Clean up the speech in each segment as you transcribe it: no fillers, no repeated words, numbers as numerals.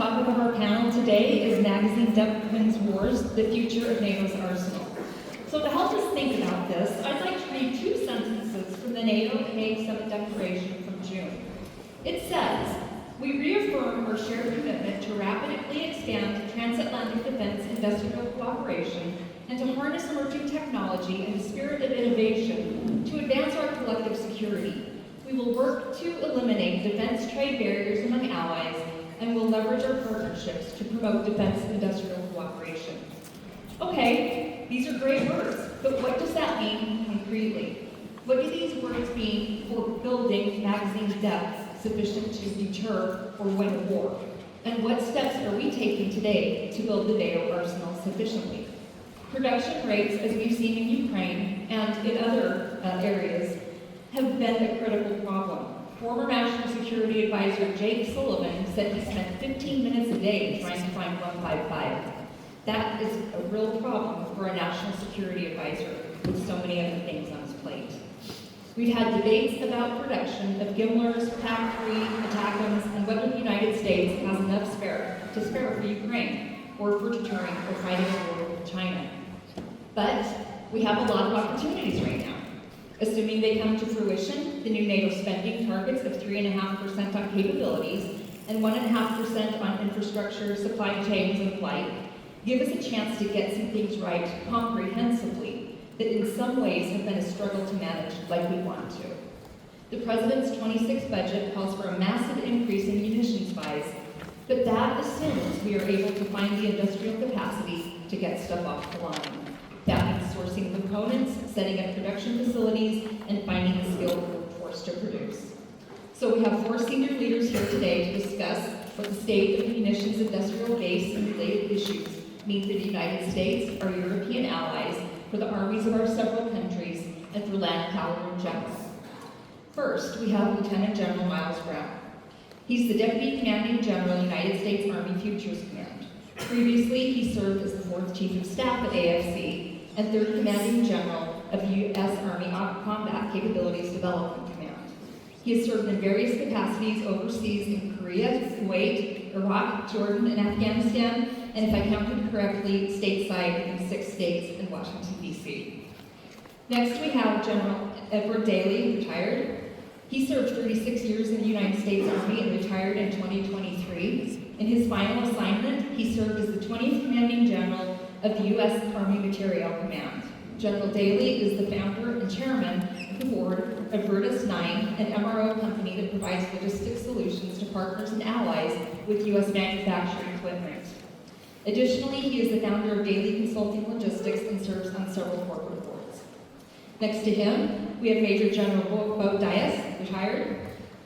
topic of our panel today is Magazine Weapons Wars, the future of NATO's arsenal. So to help us think about this, I'd like to read two sentences from the NATO Hague Summit Declaration from June. It says, "We reaffirm our shared commitment to rapidly expand transatlantic defense industrial cooperation and to harness emerging technology and the spirit of innovation to advance our collective security. We will work to eliminate defense trade barriers among allies and will leverage our partnerships to promote defense industrial cooperation." Okay, these are great words, but what does that mean concretely? What do these words mean for building magazine depth sufficient to deter or win a war? And what steps are we taking today to build the NATO arsenal sufficiently? Production rates, as we've seen in Ukraine and in other areas, have been a critical problem. Former National Security Advisor Jake Sullivan said he spent 15 minutes a day trying to find 155. That is a real problem for a national security advisor with so many other things on his plate. We've had debates about production of Gimlers, PAC-3, ATACMS, and whether the United States has enough to spare for Ukraine or for deterring or fighting a war with China. But we have a lot of opportunities right now. Assuming they come to fruition, the new NATO spending targets of 3.5% on capabilities and 1.5% on infrastructure, supply chains, and flight give us a chance to get some things right comprehensively that in some ways have been a struggle to manage like we want to. The President's 26 budget calls for a massive increase in munitions buys, but that assumes we are able to find the industrial capacity to get stuff off the line. That means sourcing components, setting up production facilities, and finding the skilled workforce to produce. So we have 4 senior leaders here today to discuss what the state of the munitions industrial base and related issues mean for the United States, our European allies, for the armies of our several countries, and for land power in general. First, we have Lieutenant General Miles Brown. He's the Deputy Commanding General, United States Army Futures Command. Previously, he served as the 4th Chief of Staff at AFC and 3rd Commanding General of the U.S. Army Combat Capabilities Development Command. He has served in various capacities overseas in Korea, Kuwait, Iraq, Jordan, and Afghanistan, and if I counted correctly, stateside in 6 states and Washington, D.C. Next, we have General Edward Daly, retired. He served 36 years in the United States Army and retired in 2023. In his final assignment, he served as the 20th Commanding General of the U.S. Army Materiel Command. General Daly is the founder and chairman of the board of Virtus 9, an MRO company that provides logistics solutions to partners and allies with U.S. manufacturing equipment. Additionally, he is the founder of Daly Consulting Logistics and serves on several corporate boards. Next to him, we have Major General Dyess, retired.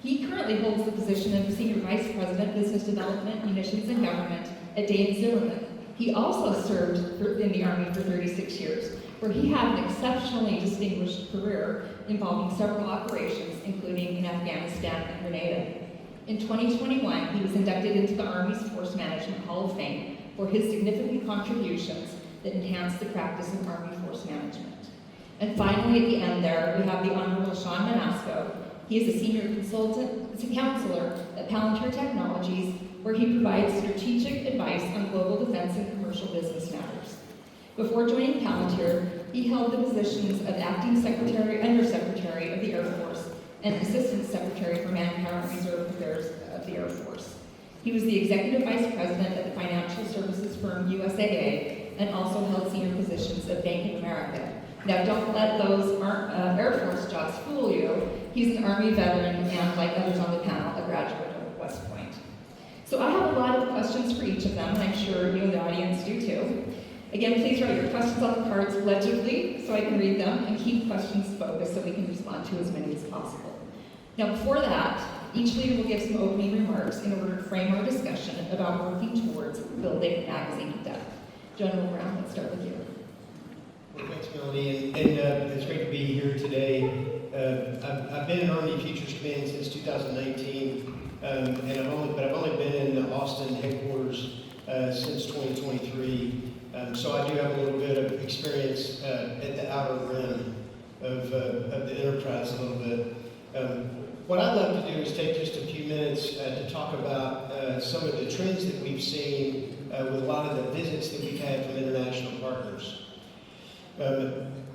He currently holds the position of Senior Vice President, Business Development, Munitions, and Government at Zimmermann. He also served in the Army for 36 years, where he had an exceptionally distinguished career involving several operations, including in Afghanistan and Grenada. In 2021, he was inducted into the Army's Force Management Hall of Fame for his significant contributions that enhanced the practice of Army force management. And finally, at the end there, we have the Honorable Shon Manasco. He is a senior counselor at Palantir Technologies, where he provides strategic advice on global defense and commercial business matters. Before joining Palantir, he held the positions of Acting Secretary, Undersecretary of the Air Force, and Assistant Secretary for Manpower and Reserve Affairs of the Air Force. He was the Executive Vice President at the financial services firm USAA, and also held senior positions at Bank of America. Now, don't let those Air Force jobs fool you. He's an Army veteran and, like others on the panel, a graduate of West Point. So I have a lot of questions for each of them, and I'm sure you in the audience do too. Again, please write your questions on the cards legibly so I can read them, and keep questions focused so we can respond to as many as possible. Now, before that, each leader will give some opening remarks in order to frame our discussion about working towards building magazine depth. General Brown, let's start with you. Well, thanks, Melanie, and it's great to be here today. I've been in Army Futures Command since 2019, and I've only been in the Austin headquarters since 2023. So I do have a little bit of experience at the outer rim of the enterprise a little bit. What I'd love to do is take just a few minutes to talk about some of the trends that we've seen with a lot of the visits that we've had from international partners.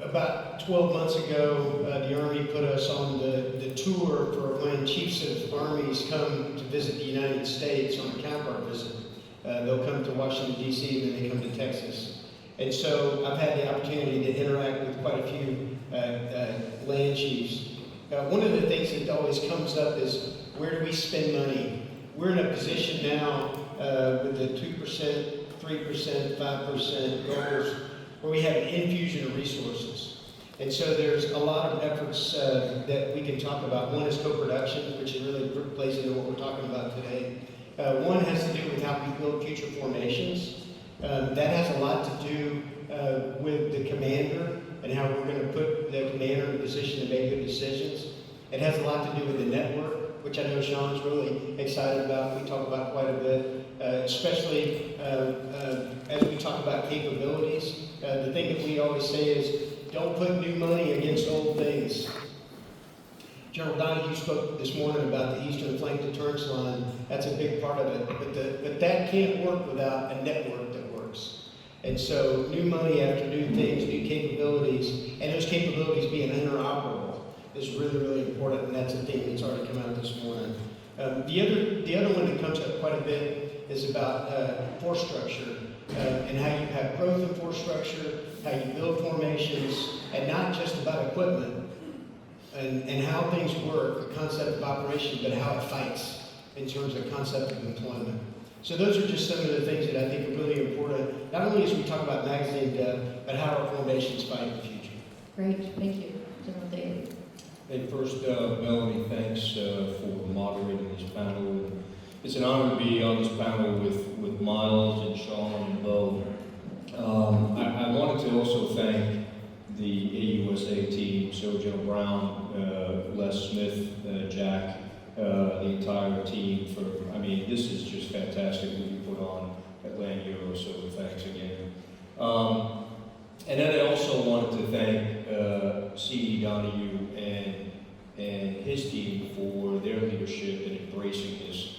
About 12 months ago, the Army put us on the tour for when chiefs of armies come to visit the United States on a counterpart visit. They'll come to Washington, D.C., and then they come to Texas. And so I've had the opportunity to interact with quite a few land chiefs. One of the things that always comes up is, where do we spend money? We're in a position now with the 2%, 3%, 5% goals, where we have an infusion of resources. And so there's a lot of efforts that we can talk about. One is co-production, which really plays into what we're talking about today. One has to do with how we build future formations. That has a lot to do with the commander and how we're going to put the commander in a position to make good decisions. It has a lot to do with the network, which I know Shon's really excited about. We talk about quite a bit, especially as we talk about capabilities. The thing that we always say is, don't put new money against old things. General Daly, you spoke this morning about the Eastern Flank Deterrence Line. That's a big part of it, but that can't work without a network that works. And so new money after new things, new capabilities, and those capabilities being interoperable is really, really important, and that's a theme that's already come out this morning. The other one that comes up quite a bit is about force structure and how you have growth in force structure, how you build formations, and not just about equipment and how things work, the concept of operation, but how it fights in terms of concept of employment. So those are just some of the things that I think are really important, not only as we talk about magazine depth, but how our formations fight in the future. Great, thank you. General Daly. Hey, first, Melanie, thanks for moderating this panel. It's an honor to be on this panel with Miles and Shon and Bo. I wanted to also thank the AUSA team, so General Brown, Les Smith, Jack, the entire team for, this is just fantastic what you put on at Land Euro, so thanks again. And then I also wanted to thank C.E. Donahue and his team for their leadership in embracing this.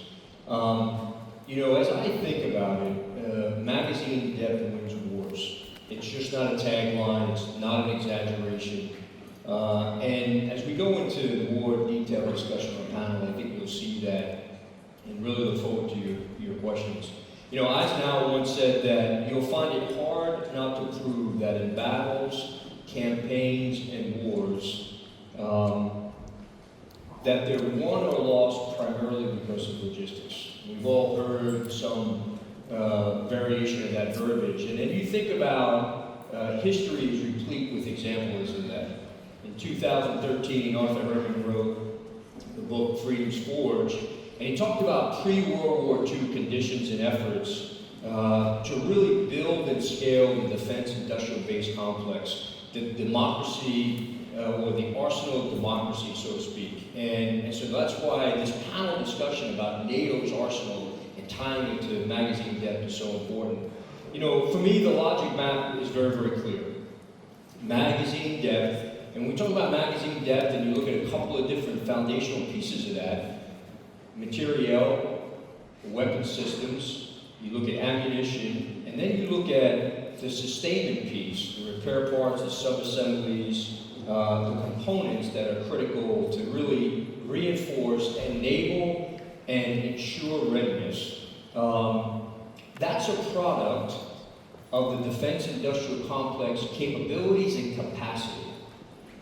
As I think about it, magazine depth wins wars. It's just not a tagline, it's not an exaggeration. And as we go into the more detailed discussion on the panel, I think you'll see that, and really look forward to your questions. Eisenhower once said that you'll find it hard not to prove that in battles, campaigns, and wars, that they're won or lost primarily because of logistics. We've all heard some variation of that verbiage, and then you think about history is replete with examples of that. In 2013, Arthur Herman wrote the book Freedom's Forge, and he talked about pre-World War II conditions and efforts to really build and scale the defense industrial base complex, the democracy, or the arsenal of democracy, so to speak. And so that's why this panel discussion about NATO's arsenal and tying it to magazine depth is so important. For me, the logic map is very, very clear. Magazine depth, and when we talk about magazine depth and you look at a couple of different foundational pieces of that, materiel, weapon systems, you look at ammunition, and then you look at the sustainment piece, the repair parts, the sub-assemblies, the components that are critical to really reinforce, enable, and ensure readiness. That's a product of the defense industrial complex capabilities and capacity.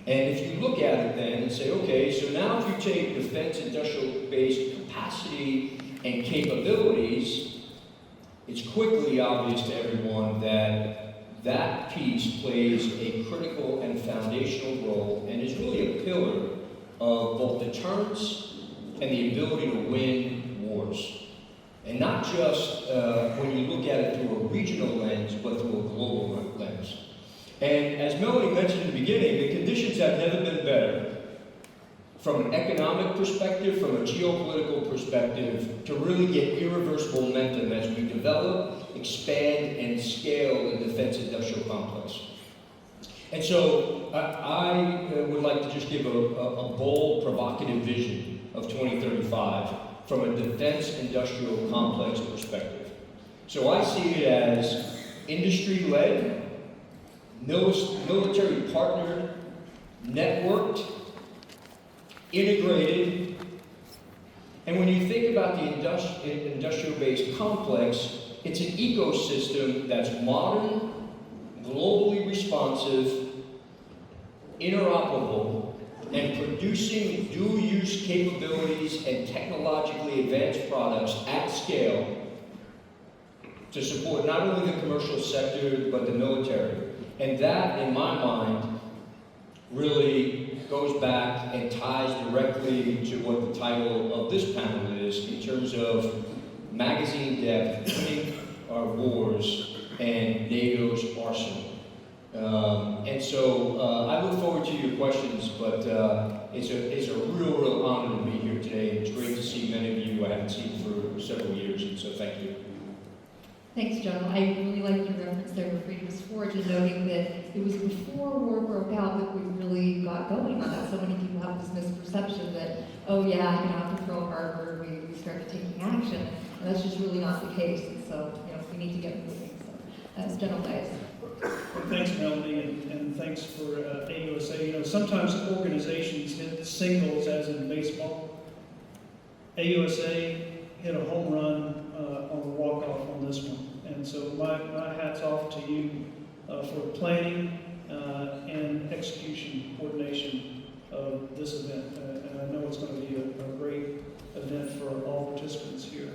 And if you look at it then and say, okay, so now if you take defense industrial base capacity and capabilities, it's quickly obvious to everyone that that piece plays a critical and foundational role and is really a pillar of both deterrence and the ability to win wars. And not just when you look at it through a regional lens, but through a global lens. And as Melanie mentioned in the beginning, the conditions have never been better from an economic perspective, from a geopolitical perspective, to really get irreversible momentum as we develop, expand, and scale the defense industrial complex. And so I would like to just give a bold, provocative vision of 2035 from a defense industrial complex perspective. So I see it as industry-led, military partnered, networked, integrated, and when you think about the industrial-based complex, it's an ecosystem that's modern, globally responsive, interoperable, and producing dual-use capabilities and technologically advanced products at scale to support not only the commercial sector, but the military. And that, in my mind, really goes back and ties directly to what the title of this panel is in terms of magazine depth, winning our wars, and NATO's arsenal. And so I look forward to your questions, but it's a real honor to be here today. It's great to see many of you I haven't seen for several years, and so thank you. Thanks, John. I really liked your reference there to Freedom's Forge and noting that it was before war broke out that we really got going on that. So many people have this misperception that, oh yeah, after Pearl Harbor, we started taking action. And that's just really not the case. And so, we need to get moving. So, as General Dyess. Well, thanks, Melanie, and thanks for AUSA. Sometimes organizations hit singles, as in baseball. AUSA hit a home run on the walk-off on this one. And so my hat's off to you for planning and execution, coordination of this event. And I know it's going to be a great event for all participants here.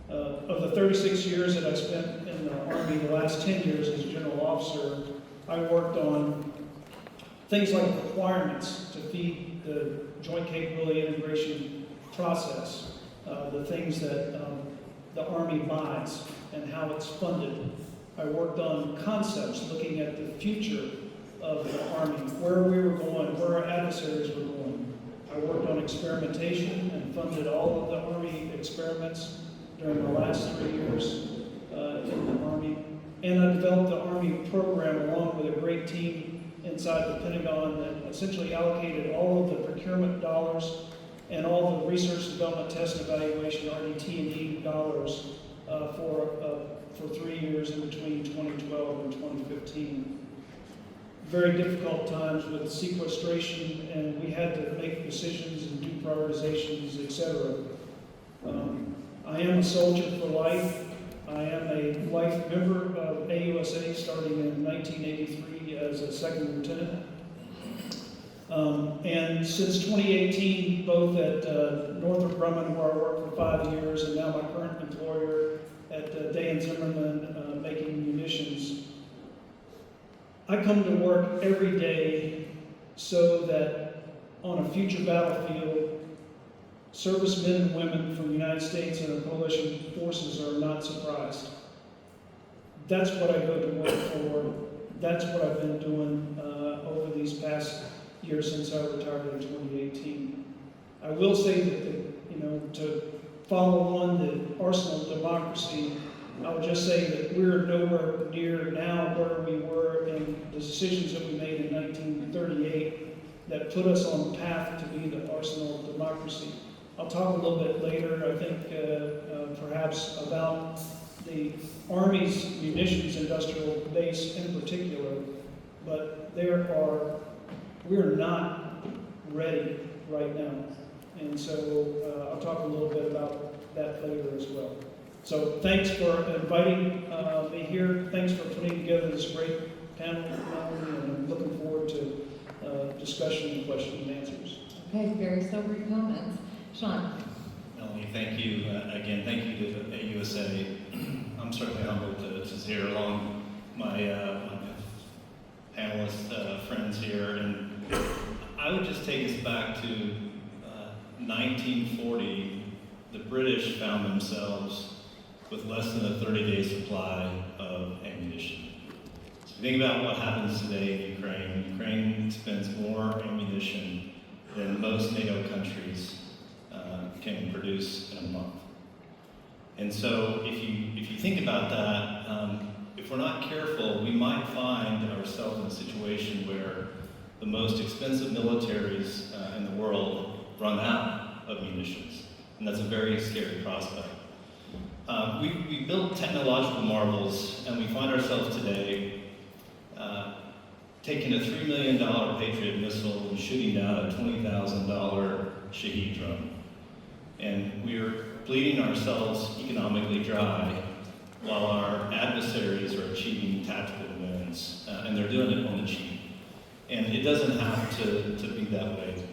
Of the 36 years that I spent in the Army, the last 10 years as a general officer, I worked on things like requirements to feed the Joint Capability Integration process, the things that the Army buys and how it's funded. I worked on concepts, looking at the future of the Army, where we were going, where our adversaries were going. I worked on experimentation and funded all of the Army experiments during the last 3 years in the Army. And I developed the Army program along with a great team inside the Pentagon that essentially allocated all of the procurement dollars and all the research, development, test, and evaluation, RDT&E dollars for 3 years in between 2012 and 2015. Very difficult times with sequestration, and we had to make decisions and do prioritizations, etc. I am a soldier for life. I am a life member of AUSA starting in 1983 as a second lieutenant. And since 2018, both at Northrop Grumman, where I worked for 5 years, and now my current employer at Daly Zimmermann, making munitions, I come to work every day so that on a future battlefield, servicemen and women from the United States and our coalition forces are not surprised. That's what I go to work for. That's what I've been doing over these past years since I retired in 2018. I will say that, to follow on the arsenal of democracy, I would just say that we're nowhere near now where we were in the decisions that we made in 1938 that put us on the path to be the arsenal of democracy. I'll talk a little bit later, I think, perhaps about the Army's munitions industrial base in particular, but we're not ready right now. And so I'll talk a little bit about that later as well. So thanks for inviting me here. Thanks for putting together this great panel, Melanie, and I'm looking forward to discussion and question and answers. Okay, very sobering comments. Shon. Melanie, thank you. Again, thank you to AUSA. I'm certainly humbled to hear along my panelist friends here. And I would just take us back to 1940. The British found themselves with less than a 30-day supply of ammunition. So think about what happens today in Ukraine. Ukraine spends more ammunition than most NATO countries can produce in a month. And so if you think about that, if we're not careful, we might find ourselves in a situation where the most expensive militaries in the world run out of munitions. and that's a very scary prospect. We built technological marvels, and we find ourselves today taking a $3 million Patriot missile and shooting down a $20,000 Shaheed drone. And we're bleeding ourselves economically dry while our adversaries are achieving tactical wins, and they're doing it on the cheap. And it doesn't have to be that way.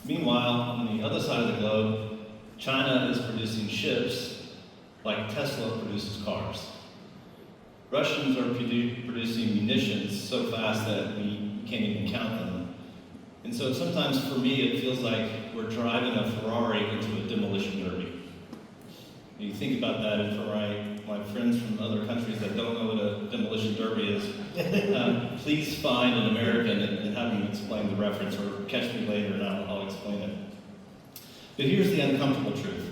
Meanwhile, on the other side of the globe, China is producing ships like Tesla produces cars. Russians are producing munitions so fast that we can't even count them. And so sometimes for me, it feels like we're driving a Ferrari into a demolition derby. You think about that, and for my friends from other countries that don't know what a demolition derby is, please find an American and have them explain the reference, or catch me later and I'll explain it. But here's the uncomfortable truth.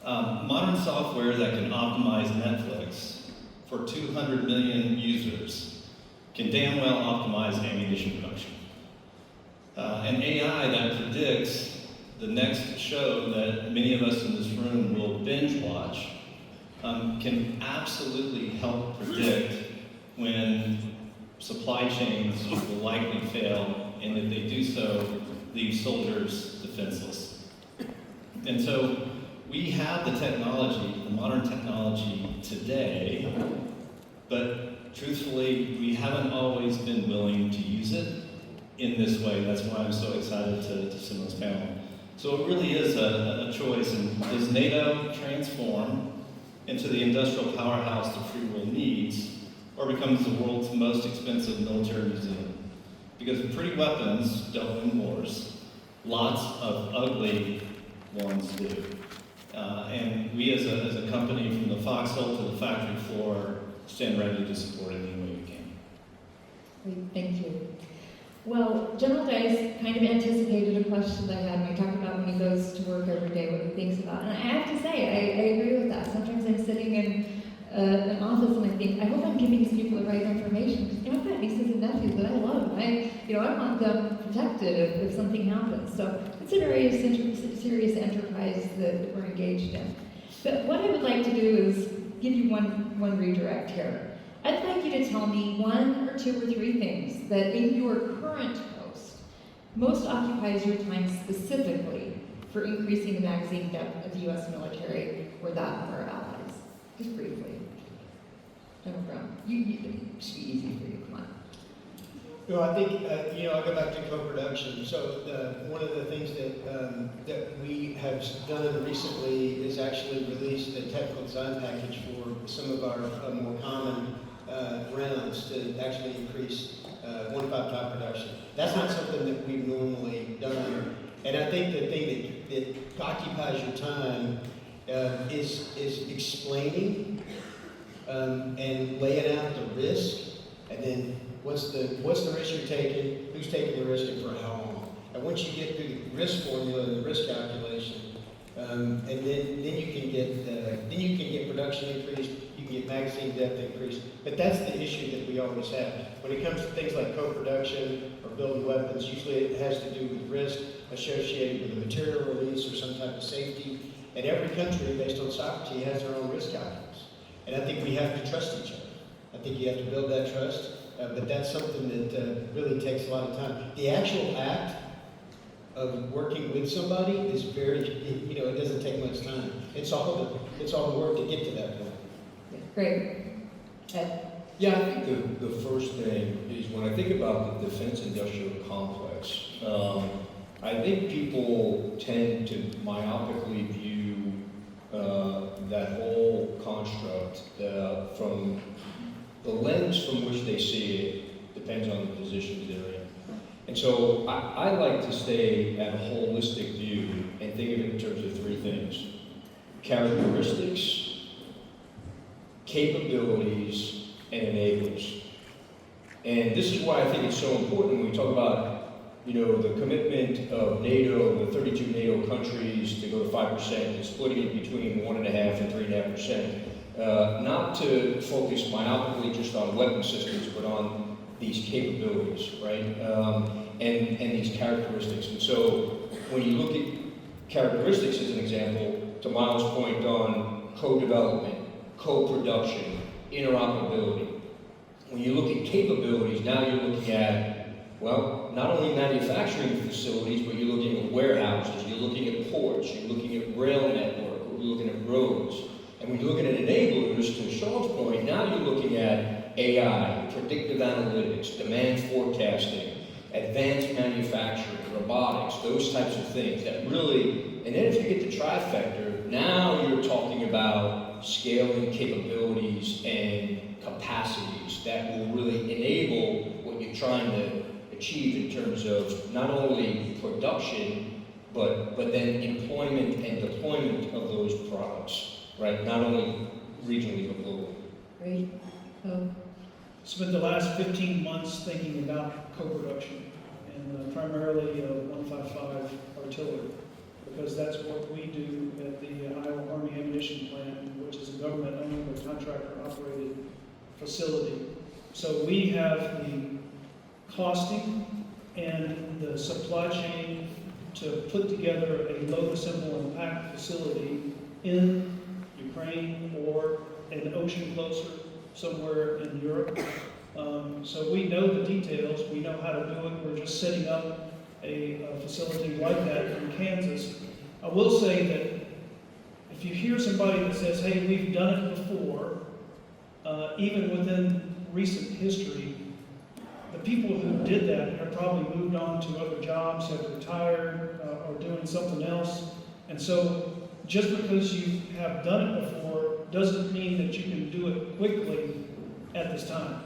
Modern software that can optimize Netflix for 200 million users can damn well optimize ammunition production. An AI that predicts the next show that many of us in this room will binge watch can absolutely help predict when supply chains will likely fail, and if they do so, leave soldiers defenseless. And so we have the technology, the modern technology today, but truthfully, we haven't always been willing to use it in this way. That's why I'm so excited to sit on this panel. So it really is a choice. And does NATO transform into the industrial powerhouse the free world needs, or becomes the world's most expensive military museum? Because pretty weapons don't win wars. Lots of ugly ones do. And we as a company, from the foxhole to the factory floor, stand ready to support it any way we can. Great, thank you. Well, General Dyess kind of anticipated a question that I had when we talked about when he goes to work every day, what he thinks about. And I have to say, I agree with that. Sometimes I'm sitting in an office and I think, I hope I'm giving these people the right information. Because I've got nieces and nephews that I love, and I want them protected if something happens. So it's a very serious enterprise that we're engaged in. But what I would like to do is give you one redirect here. I'd like you to tell me 1 or 2 or 3 things that in your current post most occupies your time specifically for increasing the magazine depth of the U.S. military or that of our allies. Just briefly. General Brown, it should be easy for you, come on. No, I think, I'll go back to co-production. So one of the things that we have done recently is actually released a technical design package for some of our more common rounds to actually increase 1.5 top production. That's not something that we've normally done. And I think the thing that occupies your time is explaining and laying out the risk, and then what's the risk you're taking, who's taking the risk, and for how long. And once you get through the risk formula and the risk calculation, and then you can get production increased, you can get magazine depth increased. But that's the issue that we always have. When it comes to things like co-production or building weapons, usually it has to do with risk associated with a material release or some type of safety. And every country, based on sovereignty, has their own risk calculus. And I think we have to trust each other. I think you have to build that trust, but that's something that really takes a lot of time. The actual act of working with somebody is very, it doesn't take much time. It's all the work to get to that point. Yeah, great. Ed? Yeah, I think the first thing is when I think about the defense industrial complex, I think people tend to myopically view that whole construct from the lens from which they see it depends on the positions they're in. And so I like to stay at a holistic view and think of it in terms of 3 things: characteristics, capabilities, and enablers. And this is why I think it's so important when we talk about the commitment of NATO, the 32 NATO countries, to go to 5% and splitting it between 1.5% and 3.5%. Not to focus myopically just on weapon systems, but on these capabilities, right? And these characteristics. And so when you look at characteristics as an example, to Miles' point on co-development, co-production, interoperability. When you look at capabilities, now you're looking at, well, not only manufacturing facilities, but you're looking at warehouses, you're looking at ports, you're looking at rail network, you're looking at roads. And when you're looking at enablers, to Shon's point, now you're looking at AI, predictive analytics, demand forecasting, advanced manufacturing, robotics, those types of things that really, and then if you get the trifecta, now you're talking about scaling capabilities and capacities that will really enable what you're trying to achieve in terms of not only production, but then employment and deployment of those products, right? Not only regionally, but globally. Great. Spent the last 15 months thinking about co-production, and primarily 155 artillery, because that's what we do at the Iowa Army Ammunition Plant, which is a government-owned or contractor-operated facility. So we have the costing and the supply chain to put together a load, assemble, and pack facility in Ukraine or an ocean closer somewhere in Europe. So we know the details, we know how to do it. We're just setting up a facility like that in Kansas. I will say that if you hear somebody that says, hey, we've done it before, even within recent history, the people who did that have probably moved on to other jobs, have retired, or doing something else. And so just because you have done it before doesn't mean that you can do it quickly at this time.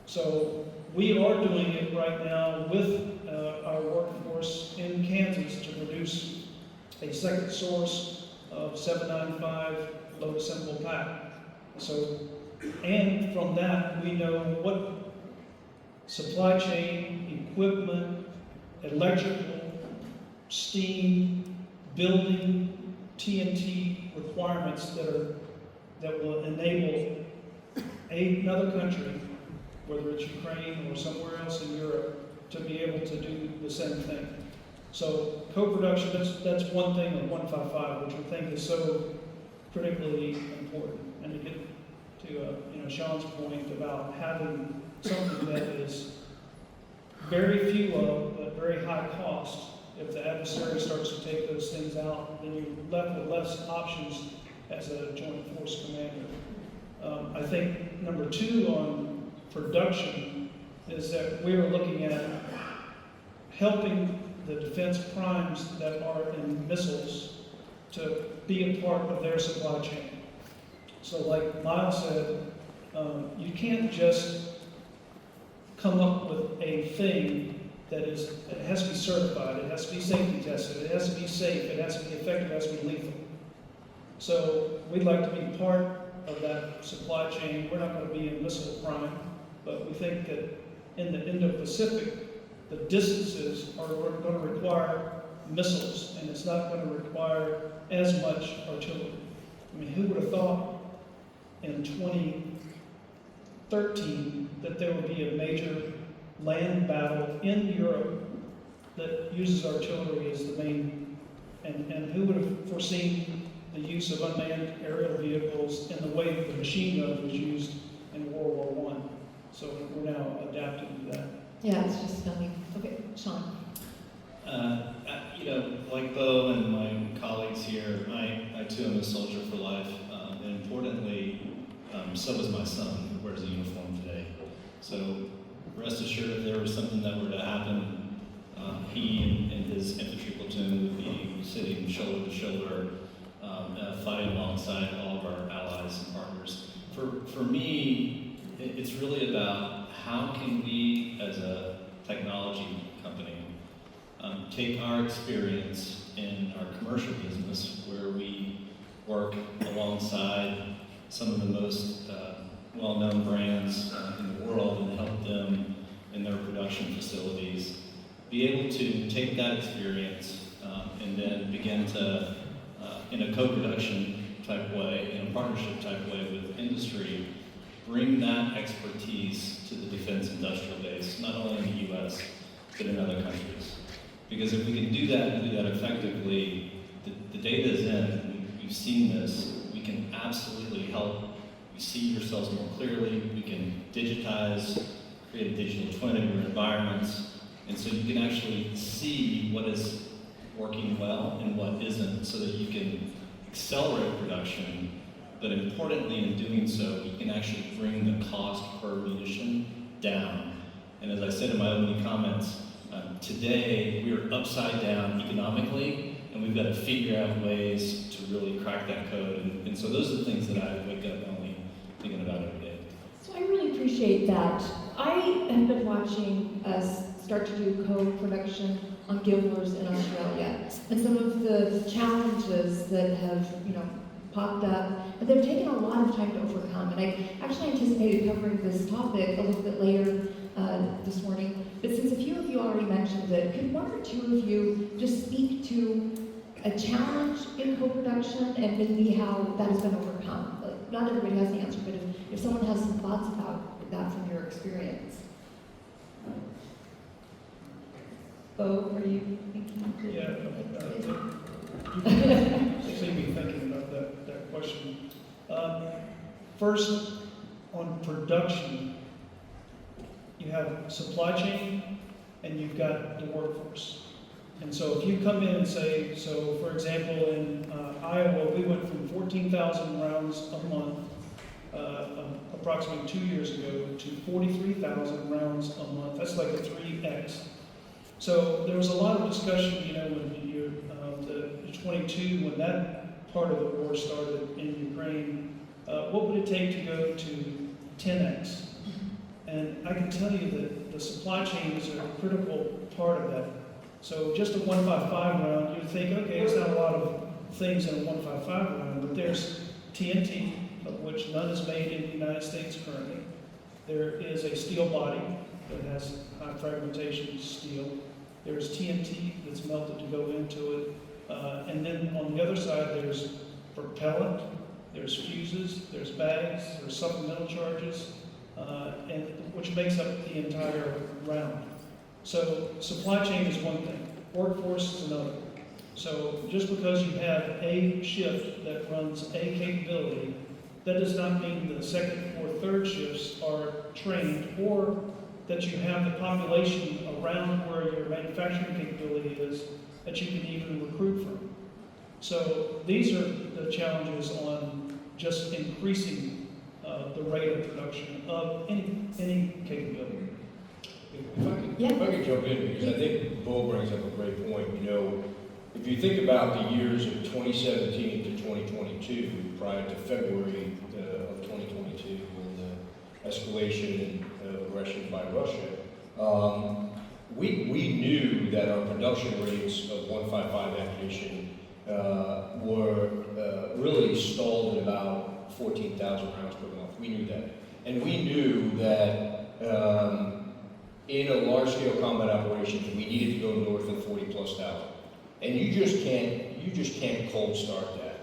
So we are doing it right now with our workforce in Kansas to produce a second source of 795 load assemble pack. So, and from that we know what supply chain, equipment, electrical, steam, building, TNT requirements that will enable another country, whether it's Ukraine or somewhere else in Europe, to be able to do the same thing. So co-production, that's one thing of 155, which I think is so critically important. And to get to Shon's point about having something that is very few of, but very high cost. If the adversary starts to take those things out, then you're left with less options as a joint force commander. I think number two on production is that we are looking at helping the defense primes that are in missiles to be a part of their supply chain. So like Miles said, you can't just come up with a thing that it has to be certified, it has to be safety tested, it has to be safe, it has to be effective, it has to be lethal. So we'd like to be part of that supply chain. We're not going to be a missile prime, but we think that in the Indo-Pacific, the distances are going to require missiles, and it's not going to require as much artillery. I mean, who would have thought in 2013 that there would be a major land battle in Europe that uses artillery as the main, and who would have foreseen the use of unmanned aerial vehicles in the way that the machine gun was used in World War I. So we're now adapting to that. Yeah, it's just nothing. Okay, Shon. Like Bo and my colleagues here, I too am a soldier for life, and importantly, so is my son, who wears a uniform today. So rest assured, if there was something that were to happen, he and his infantry platoon would be sitting shoulder to shoulder, fighting alongside all of our allies and partners. For me, it's really about how can we, as a technology company, take our experience in our commercial business, where we work alongside some of the most well-known brands in the world and help them in their production facilities, be able to take that experience and then begin to, in a co-production type way, in a partnership type way with industry, bring that expertise to the defense industrial base, not only in the U.S., but in other countries. Because if we can do that and do that effectively, the data is in. you've seen this, we can absolutely help you see yourselves more clearly. We can digitize, create a digital twin of your environments, and so you can actually see what is working well and what isn't, so that you can accelerate production, but importantly in doing so, you can actually bring the cost per munition down. And as I said in my opening comments, today we are upside down economically, and we've got to figure out ways to really crack that code. And so those are the things that I wake up only thinking about every day. So I really appreciate that. I have been watching us start to do co-production on Gilmores in Australia, and some of the challenges that have, popped up, and they've taken a lot of time to overcome. And I actually anticipated covering this topic a little bit later this morning, but since a few of you already mentioned it, could one or two of you just speak to a challenge in co-production and maybe how that has been overcome? Like, not everybody has the answer, but if someone has some thoughts about that from your experience. Bo, are you thinking? Yeah, you seem to be thinking about that question. First, on production, you have supply chain and you've got the workforce. And so if you come in and say, so for example, in Iowa, we went from 14,000 rounds a month approximately 2 years ago to 43,000 rounds a month. That's like a 3x. So there was a lot of discussion, when you're the 22, when that part of the war started in Ukraine, what would it take to go to 10x? And I can tell you that the supply chains are a critical part of that. So just a 155 round, you'd think, okay, it's not a lot of things in a 155 round, but there's TNT, of which none is made in the United States currently. There is a steel body that has high fragmentation steel. There's TNT that's melted to go into it. And then on the other side, there's propellant, there's fuses, there's bags, there's supplemental charges, and which makes up the entire round. So supply chain is one thing, workforce is another. So just because you have a shift that runs a capability, that does not mean the second or third shifts are trained, or that you have the population around where your manufacturing capability is that you can even recruit from. So these are the challenges on just increasing the rate of production of any capability. If I could jump in, because I think Bo brings up a great point. If you think about the years of 2017 to 2022, prior to February of 2022, when the escalation and aggression by Russia, we knew that our production rates of 155 ammunition were really stalled at about 14,000 rounds per month. We knew that. And we knew that in a large-scale combat operation, we needed to go north of 40+ thousand. And you just can't cold start that.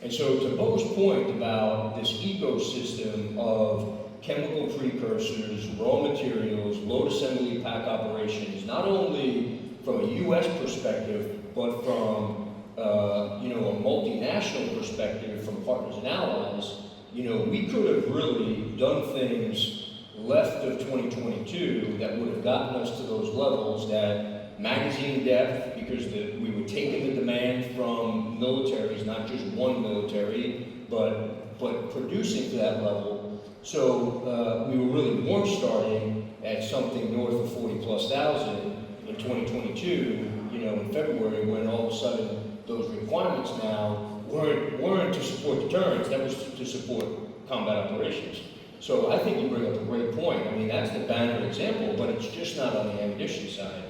And so to Bo's point about this ecosystem of chemical precursors, raw materials, load assembly pack operations, not only from a U.S. perspective, but from a multinational perspective, from partners and allies, we could have really done things left of 2022 that would have gotten us to those levels, that magazine depth, because we were taking the demand from militaries, not just one military, but producing to that level. So we were really warm starting at something north of 40+ thousand in 2022, in February, when all of a sudden those requirements now weren't to support deterrence, that was to support combat operations. So I think you bring up a great point. I mean, that's the banner example, but it's just not on the ammunition side.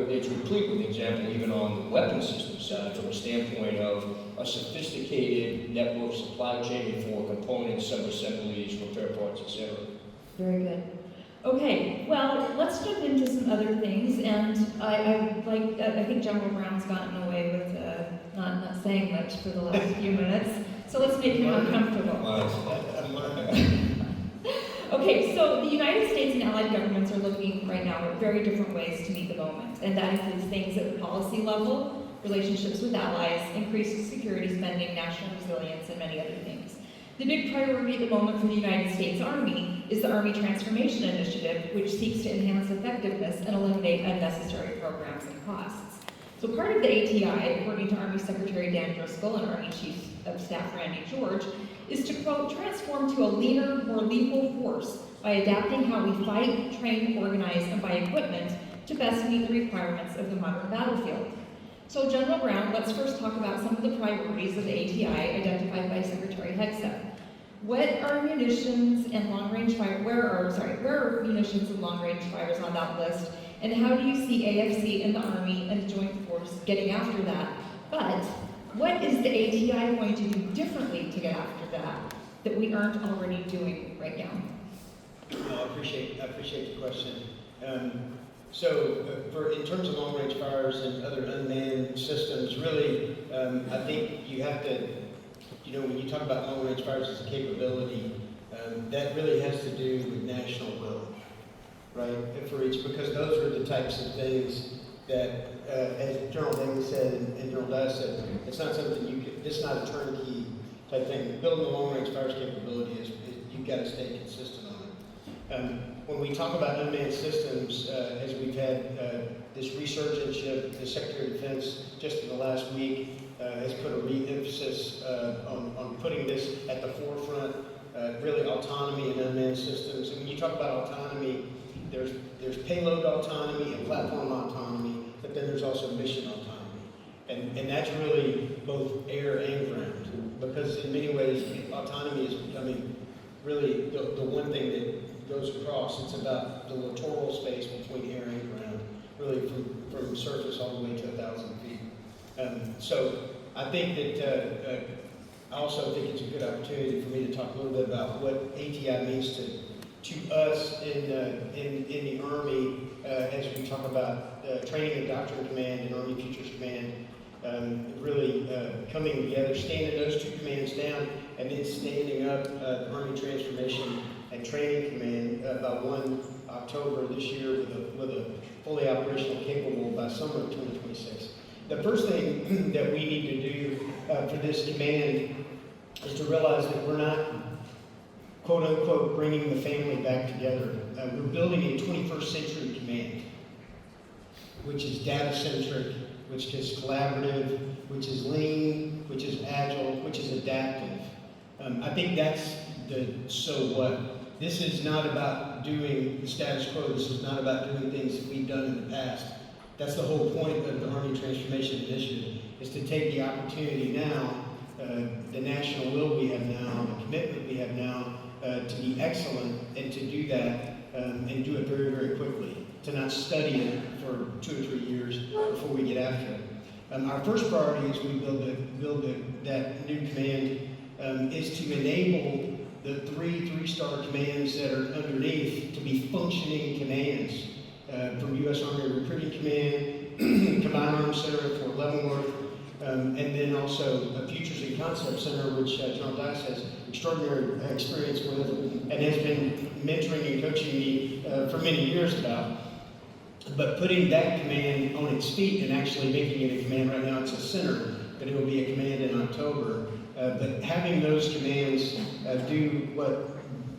It's replete with example even on the weapon system side, from a standpoint of a sophisticated network supply chain for components, sub-assemblies, repair parts, etc. Very good. Okay, well, let's jump into some other things, and I think General Brown's gotten away with not saying much for the last few minutes, so let's make him uncomfortable. Okay, so the United States and allied governments are looking right now at very different ways to meet the moment, and that includes things at the policy level, relationships with allies, increased security spending, national resilience, and many other things. The big priority at the moment for the United States Army is the Army Transformation Initiative, which seeks to enhance effectiveness and eliminate unnecessary programs and costs. So part of the ATI, according to Army Secretary Dan Driscoll and Army Chief of Staff Randy George, is to, quote, transform to a leaner, more lethal force by adapting how we fight, train, organize, and buy equipment to best meet the requirements of the modern battlefield. So General Brown, let's first talk about some of the priorities of the ATI identified by Secretary Hegseth. What are munitions and long-range fire, where are munitions and long-range fires on that list? And how do you see AFC and the Army and the Joint Force getting after that? But what is the ATI going to do differently to get after that we aren't already doing right now? No, I appreciate the question. In terms of long-range fires and other unmanned systems, really, I think you have to, when you talk about long-range fires as a capability, that really has to do with national will, right? Because those are the types of things that, as General Daly said and General Dyess said, it's not something it's not a turnkey type thing. Building a long-range fires capability is you've got to stay consistent on it. When we talk about unmanned systems, as we've had this resurgence, the Secretary of Defense just in the last week has put a re-emphasis on putting this at the forefront, really autonomy and unmanned systems. And when you talk about autonomy, there's payload autonomy and platform autonomy, but then there's also mission autonomy. And that's really both air and ground, because in many ways, autonomy is becoming really the one thing that goes across. It's about the littoral space between air and ground, really from surface all the way to 1,000 feet. So I think that I also think it's a good opportunity for me to talk a little bit about what ATI means to us in the Army as we talk about training and doctrine command and Army Futures Command, really coming together, standing those two commands down, and then standing up the Army Transformation and Training Command by 1 October this year with a fully operational capable by summer of 2026. The first thing that we need to do for this command is to realize that we're not, quote unquote, bringing the family back together. We're building a 21st century command, which is data-centric, which is collaborative, which is lean, which is agile, which is adaptive. I think that's the so what. This is not about doing the status quo. This is not about doing things that we've done in the past. That's the whole point of the Army Transformation Initiative, is to take the opportunity now, the national will we have now, the commitment we have now, to be excellent and to do that and do it very, very quickly, to not study it for 2 or 3 years before we get after it. Our first priority as we build that new command is to enable the three-star commands that are underneath to be functioning commands, from U.S. Army Recruiting Command, Combined Arms Center at Fort Leavenworth, and then also a Futures and Concept Center, which General Dyess has extraordinary experience with and has been mentoring and coaching me for many years about. But putting that command on its feet and actually making it a command, right now it's a center, but it will be a command in October. But having those commands do what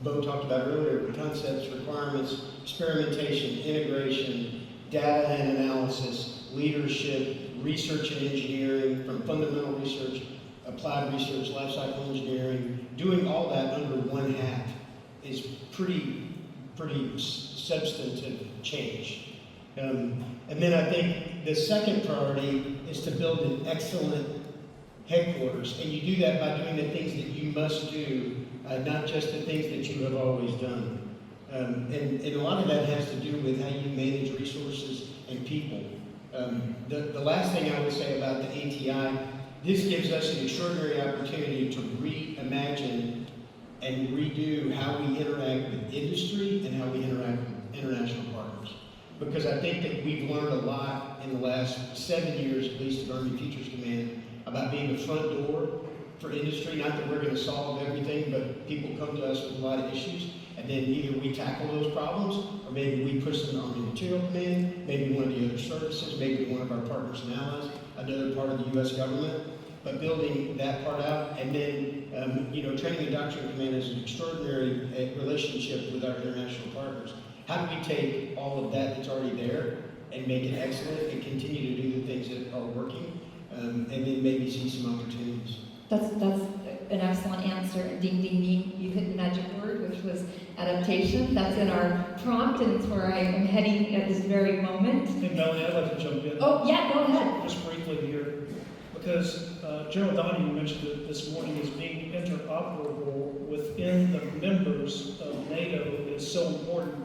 Bo talked about earlier, concepts, requirements, experimentation, integration, data and analysis, leadership, research and engineering, from fundamental research, applied research, life cycle engineering, doing all that under one hat is pretty substantive change. And then I think the second priority is to build an excellent headquarters, and you do that by doing the things that you must do, not just the things that you have always done. And a lot of that has to do with how you manage resources and people. The last thing I would say about the ATI, this gives us an extraordinary opportunity to reimagine and redo how we interact with industry and how we interact with international partners. Because I think that we've learned a lot in the last 7 years, at least, of Army Futures Command, about being the front door for industry. Not that we're going to solve everything, but people come to us with a lot of issues, and then either we tackle those problems, or maybe we push them on the Material Command, maybe one of the other services, maybe one of our partners and allies, another part of the U.S. government, but building that part out, and then, training and doctrine command is an extraordinary relationship with our international partners. How do we take all of that that's already there and make it excellent and continue to do the things that are working, and then maybe see some opportunities? That's an excellent answer. Ding, ding, ding. You hit the magic word, which was adaptation. That's in our prompt, and it's where I am heading at this very moment. Hey, Melanie, I'd like to jump in. Oh, yeah, go ahead. Just briefly here, because General Donahue mentioned it this morning as being interoperable within the members of NATO is so important.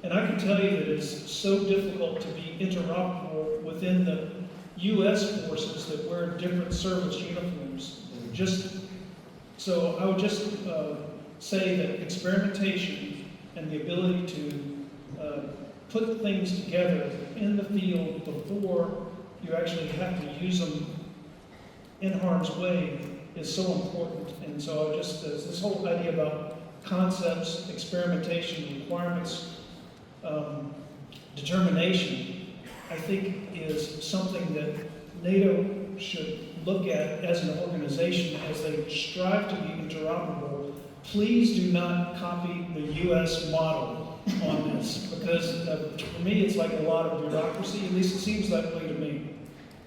And I can tell you that it's so difficult to be interoperable within the U.S. forces that wear different service uniforms. So I would just say that experimentation and the ability to put things together in the field before you actually have to use them in harm's way is so important. And so this whole idea about concepts, experimentation, requirements, determination, I think is something that NATO should look at as an organization as they strive to be interoperable. Please do not copy the U.S. model on this, because for me it's like a lot of bureaucracy, at least it seems that way to me.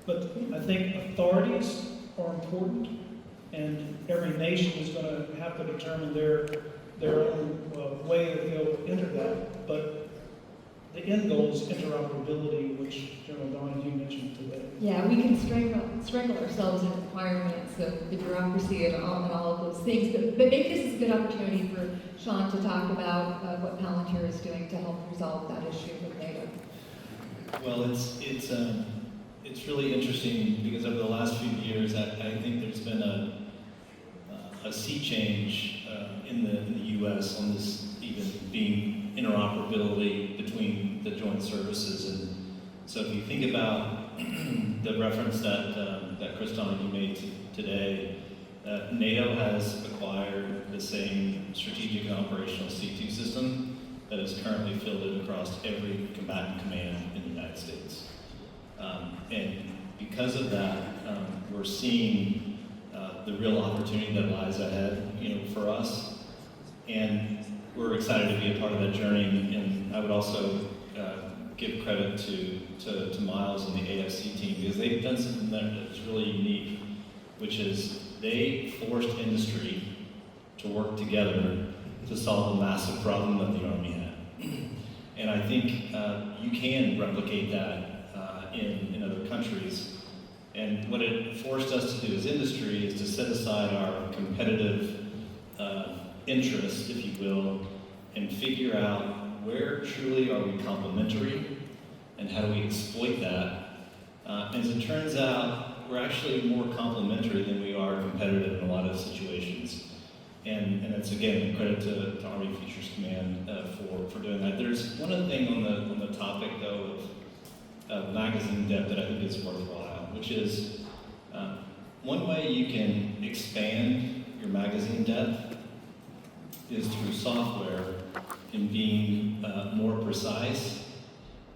But I think authorities are important, and every nation is going to have to determine their own way that they'll enter that. But the end goal is interoperability, which General Donahue mentioned today. Yeah, we can strangle ourselves in requirements of the bureaucracy and all of those things, but maybe this is a good opportunity for Shon to talk about what Palantir is doing to help resolve that issue with NATO. Well, it's really interesting because over the last few years, I think there's been a sea change in the U.S. on this even being interoperability between the joint services. And so if you think about the reference that Chris Donahue made today, NATO has acquired the same strategic and operational C2 system that is currently fielded across every combatant command in the United States. And because of that, we're seeing the real opportunity that lies ahead, for us. And we're excited to be a part of that journey. And I would also give credit to Miles and the AFC team, because they've done something that's really unique, which is they forced industry to work together to solve a massive problem that the Army had. And I think you can replicate that in other countries. And what it forced us to do as industry is to set aside our competitive interest, if you will, and figure out where truly are we complementary and how do we exploit that. As it turns out, we're actually more complementary than we are competitive in a lot of situations. And it's again a credit to Army Futures Command for doing that. There's one other thing on the topic though of magazine depth that I think is worthwhile, which is one way you can expand your magazine depth is through software and being more precise.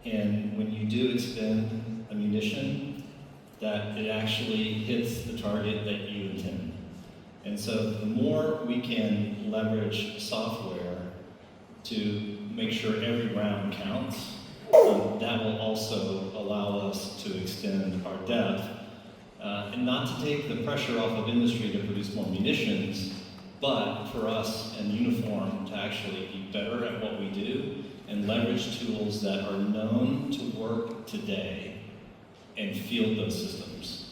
And when you do expend a munition, that it actually hits the target that you intend. And so the more we can leverage software to make sure every round counts, that will also allow us to extend our depth, and not to take the pressure off of industry to produce more munitions, but for us in uniform to actually be better at what we do and leverage tools that are known to work today and field those systems.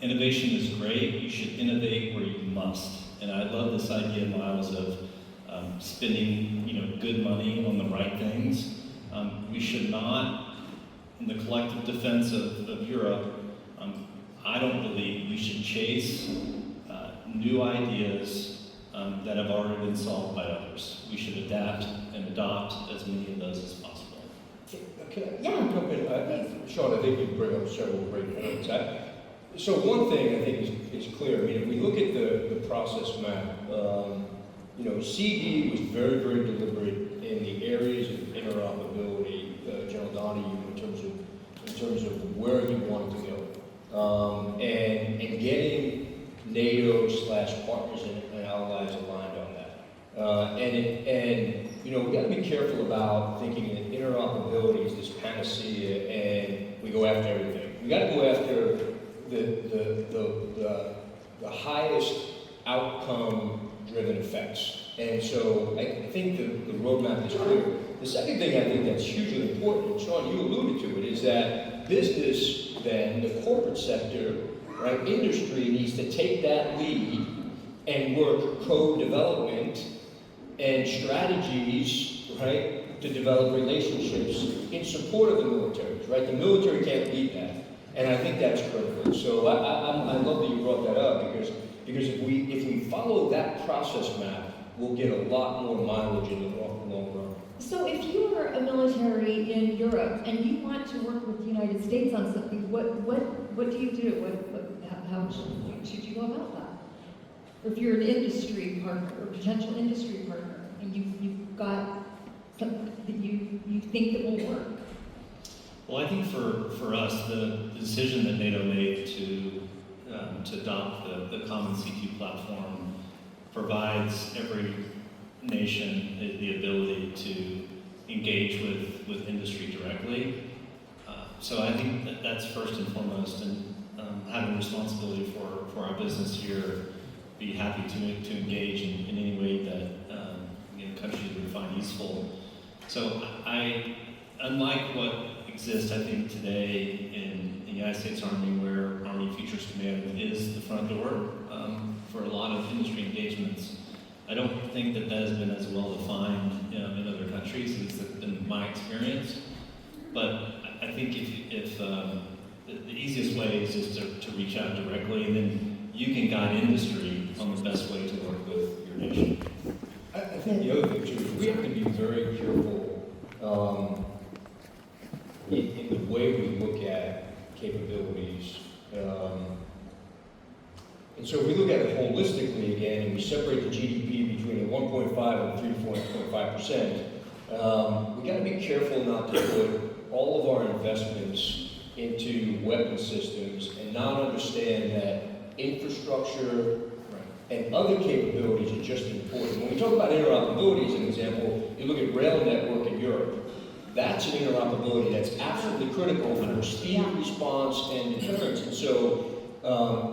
Innovation is great. You should innovate where you must. And I love this idea, Miles, of spending good money on the right things. We should not, in the collective defense of Europe, I don't believe we should chase new ideas that have already been solved by others. We should adapt and adopt as many of those as possible. Can I Yeah. jump in? Shon, I think you bring up several great points. So one thing I think is clear. I mean, if we look at the process map, CD was very, very deliberate in the areas of interoperability, General Donahue, in terms of where he wanted to go. and getting NATO / partners and allies aligned on that. And you know, we got to be careful about thinking that interoperability is this panacea and we go after everything. We got to go after the highest outcome-driven effects. And so I think the roadmap is clear. The second thing I think that's hugely important, and Shon, you alluded to it, is that business, then, the corporate sector, right, industry needs to take that lead and work co-development and strategies, right, to develop relationships in support of the militaries, right? The military can't lead that, and I think that's critical. So I love that you brought that up because if we follow that process map, we'll get a lot more mileage in the long run. So if you are a military in Europe and you want to work with the United States on something, what do you do? How should you go about that? Or if you're an industry partner or potential industry partner and you've got something that you think that will work. Well, I think for us, the decision that NATO made to adopt the common C2 platform provides every nation the ability to engage with industry directly. So I think that's first and foremost, and having responsibility for our business here, be happy to engage in any way that countries would find useful. So unlike what exists, I think, today in the United States Army, where Army Futures Command is the front door for a lot of industry engagements, I don't think that has been as well defined in other countries. It's been my experience. But I think if the easiest way is just to reach out directly, and then you can guide industry on the best way to work with your nation. I think the other thing too is we have to be very careful in the way we look at capabilities. And so if we look at it holistically again, and we separate the GDP between the 1.5 and 3.5%, we got to be careful not to put all of our investments into weapon systems and not understand that infrastructure and other capabilities are just important. When we talk about interoperability as an example, you look at rail network in Europe. That's an interoperability that's absolutely critical for speed, response, and deterrence. And so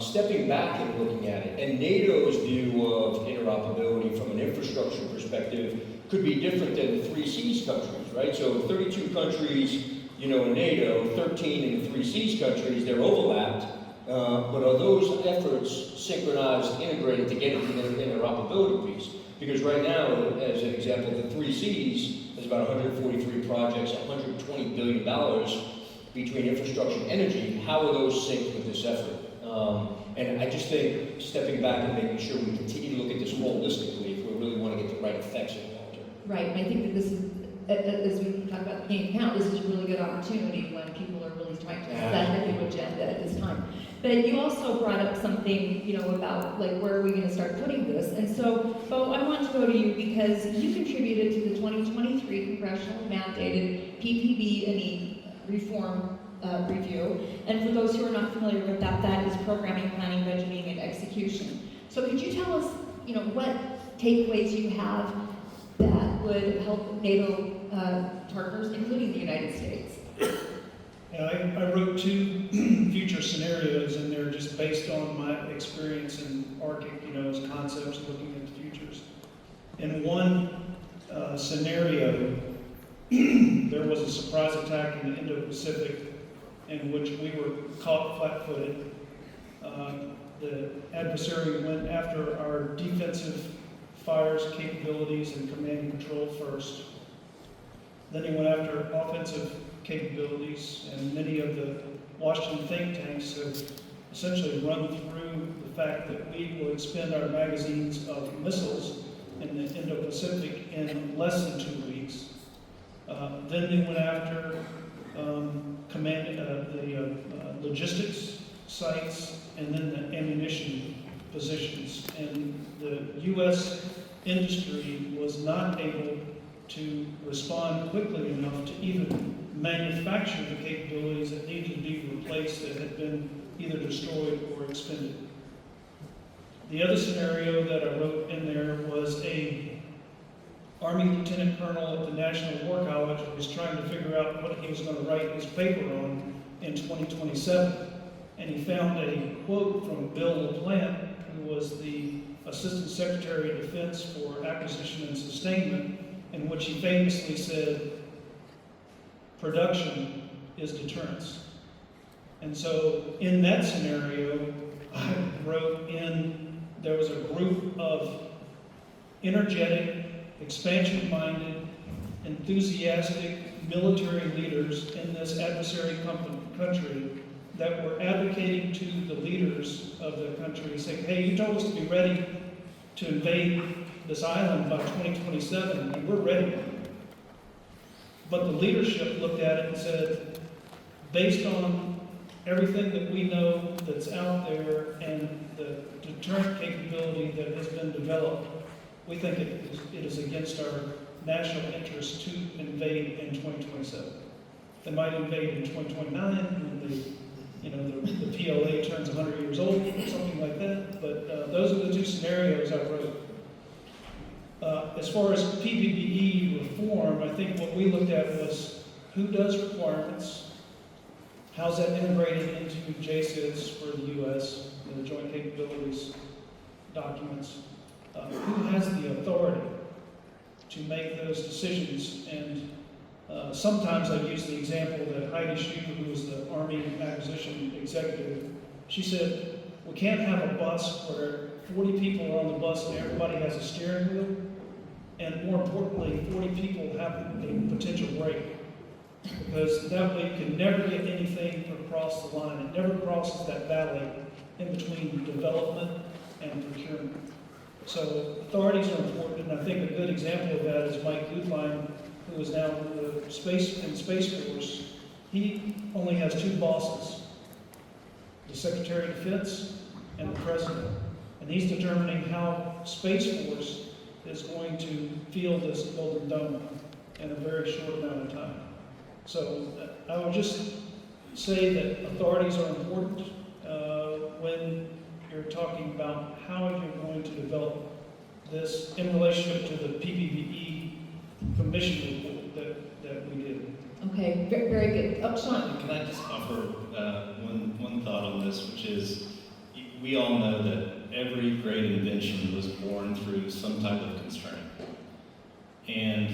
stepping back and looking at it, and NATO's view of interoperability from an infrastructure perspective could be different than the 3 Cs countries, right? So 32 countries, in NATO, 13 in the 3 Cs countries, they're overlapped. But are those efforts synchronized, integrated to get into the interoperability piece? Because right now, as an example, the 3 Cs, there's about 143 projects, $120 billion between infrastructure and energy. How are those synced with this effort? And I just think stepping back and making sure we continue to look at this holistically if we really want to get the right effects in the long term. Right, and I think that this is, as we talk about the game count, this is a really good opportunity when people are really trying to set a new agenda at this time. But you also brought up something, about where are we going to start putting this? And so, Bo, I want to go to you because you contributed to the 2023 congressional mandated PPB&E reform review. And for those who are not familiar with that, that is programming, planning, budgeting, and execution. So could you tell us, what takeaways you have that would help NATO partners, including the United States? I wrote 2 future scenarios in there just based on my experience in Arctic, as concepts looking at the futures. In one scenario, there was a surprise attack in the Indo-Pacific in which we were caught flat-footed. The adversary went after our defensive fires capabilities and command and control first. Then he went after offensive capabilities, and many of the Washington think tanks have essentially run through the fact that we would spend our magazines of missiles in the Indo-Pacific in less than 2 weeks. Then they went after the logistics sites and then the ammunition positions. And the U.S. industry was not able to respond quickly enough to even manufacture the capabilities that needed to be replaced that had been either destroyed or expended. The other scenario that I wrote in there was a Army Lieutenant Colonel at the National War College who was trying to figure out what he was going to write his paper on in 2027. And he found a quote from Bill LaPlante, who was the Assistant Secretary of Defense for Acquisition and Sustainment, in which he famously said, "Production is deterrence." And so in that scenario, I wrote in, there was a group of energetic, expansion-minded, enthusiastic military leaders in this adversary country that were advocating to the leaders of the country, saying, hey, you told us to be ready to invade this island by 2027, and we're ready. But the leadership looked at it and said, based on everything that we know that's out there and the deterrent capability that has been developed, we think it is against our national interest to invade in 2027. They might invade in 2029 when the PLA turns 100 years old or something like that. But those are the two scenarios I wrote. As far as PPBE reform, I think what we looked at was who does requirements, how's that integrated into JCIDs for the U.S., the Joint Capabilities documents, who has the authority to make those decisions. And sometimes I use the example that Heidi Schumer, who was the Army Acquisition Executive, she said, we can't have a bus where 40 people are on the bus and everybody has a steering wheel, and more importantly, 40 people have a potential brake, because that way you can never get anything across the line. It never crosses that valley in between development and procurement. So authorities are important, and I think a good example of that is Mike Gutlein, who is now in the Space Force. He only has two bosses, the Secretary of Defense and the President. And he's determining how Space Force is going to field this Golden Dome in a very short amount of time. So I would just say that authorities are important when you're talking about how you're going to develop this in relationship to the PPBE commission report that we did. Okay, very good. Oh, Shon. Can I just offer one thought on this, which is, we all know that every great invention was born through some type of constraint. And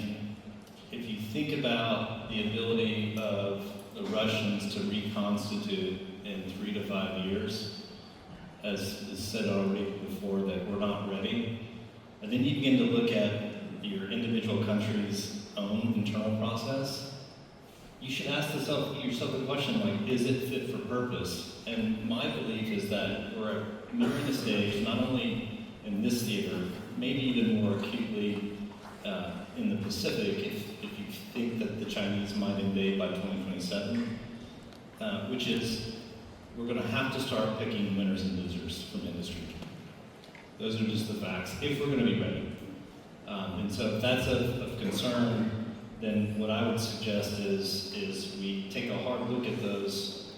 if you think about the ability of the Russians to reconstitute in 3 to 5 years, as is said already before, that we're not ready, and then you begin to look at your individual country's own internal process, you should ask yourself the question, like, is it fit for purpose? And my belief is that we're nearing a stage, not only in this theater, maybe even more acutely in the Pacific, if you think that the Chinese might invade by 2027, which is, we're going to have to start picking winners and losers from industry. Those are just the facts, if we're going to be ready. And so if that's of concern, then what I would suggest is we take a hard look at those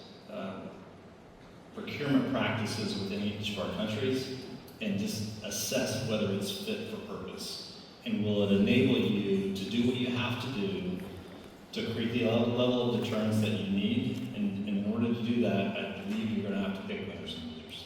procurement practices within each of our countries and just assess whether it's fit for purpose. And will it enable you to do what you have to do to create the level of deterrence that you need? And in order to do that, I believe you're going to have to pick winners and losers.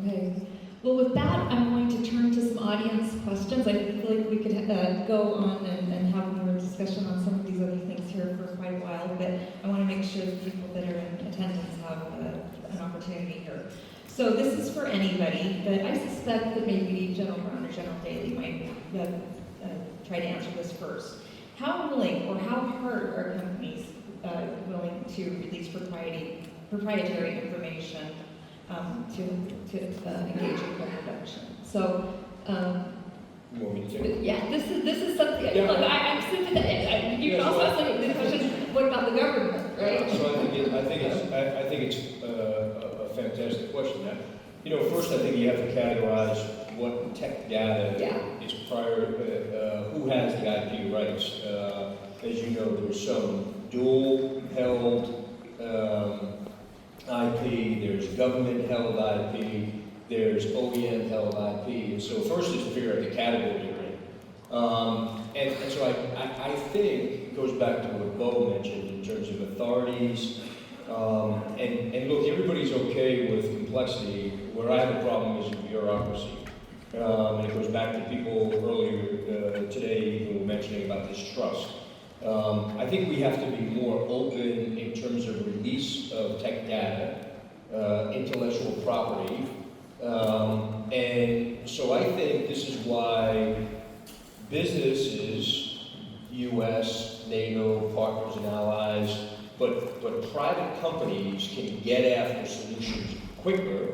Okay. Well, with that, I'm going to turn to some audience questions. I feel like we could go on and have more discussion on some of these other things here for quite a while, but I want to make sure the people that are in attendance have an opportunity here. So this is for anybody, but I suspect that maybe General Brown or General Daly might try to answer this first. How willing or how hard are companies willing to release proprietary information to engage in co-production? So, You want me to take it? yeah, this is something. Yeah. Look, I'm sympathetic. You can also ask the question, what about the government, right? So I think it's a fantastic question. First I think you have to categorize what tech data is prior, who has the IP rights. As you know, there's some dual held IP, there's government-held IP, there's OEM-held IP. And so first is to figure out the category you're in. And so I think it goes back to what Bo mentioned in terms of authorities. And look, everybody's okay with complexity. Where I have a problem is with bureaucracy. And it goes back to people earlier today who were mentioning about this trust. I think we have to be more open in terms of release of tech data, intellectual property. And so I think this is why businesses, US, NATO, partners and allies, but private companies can get after solutions quicker.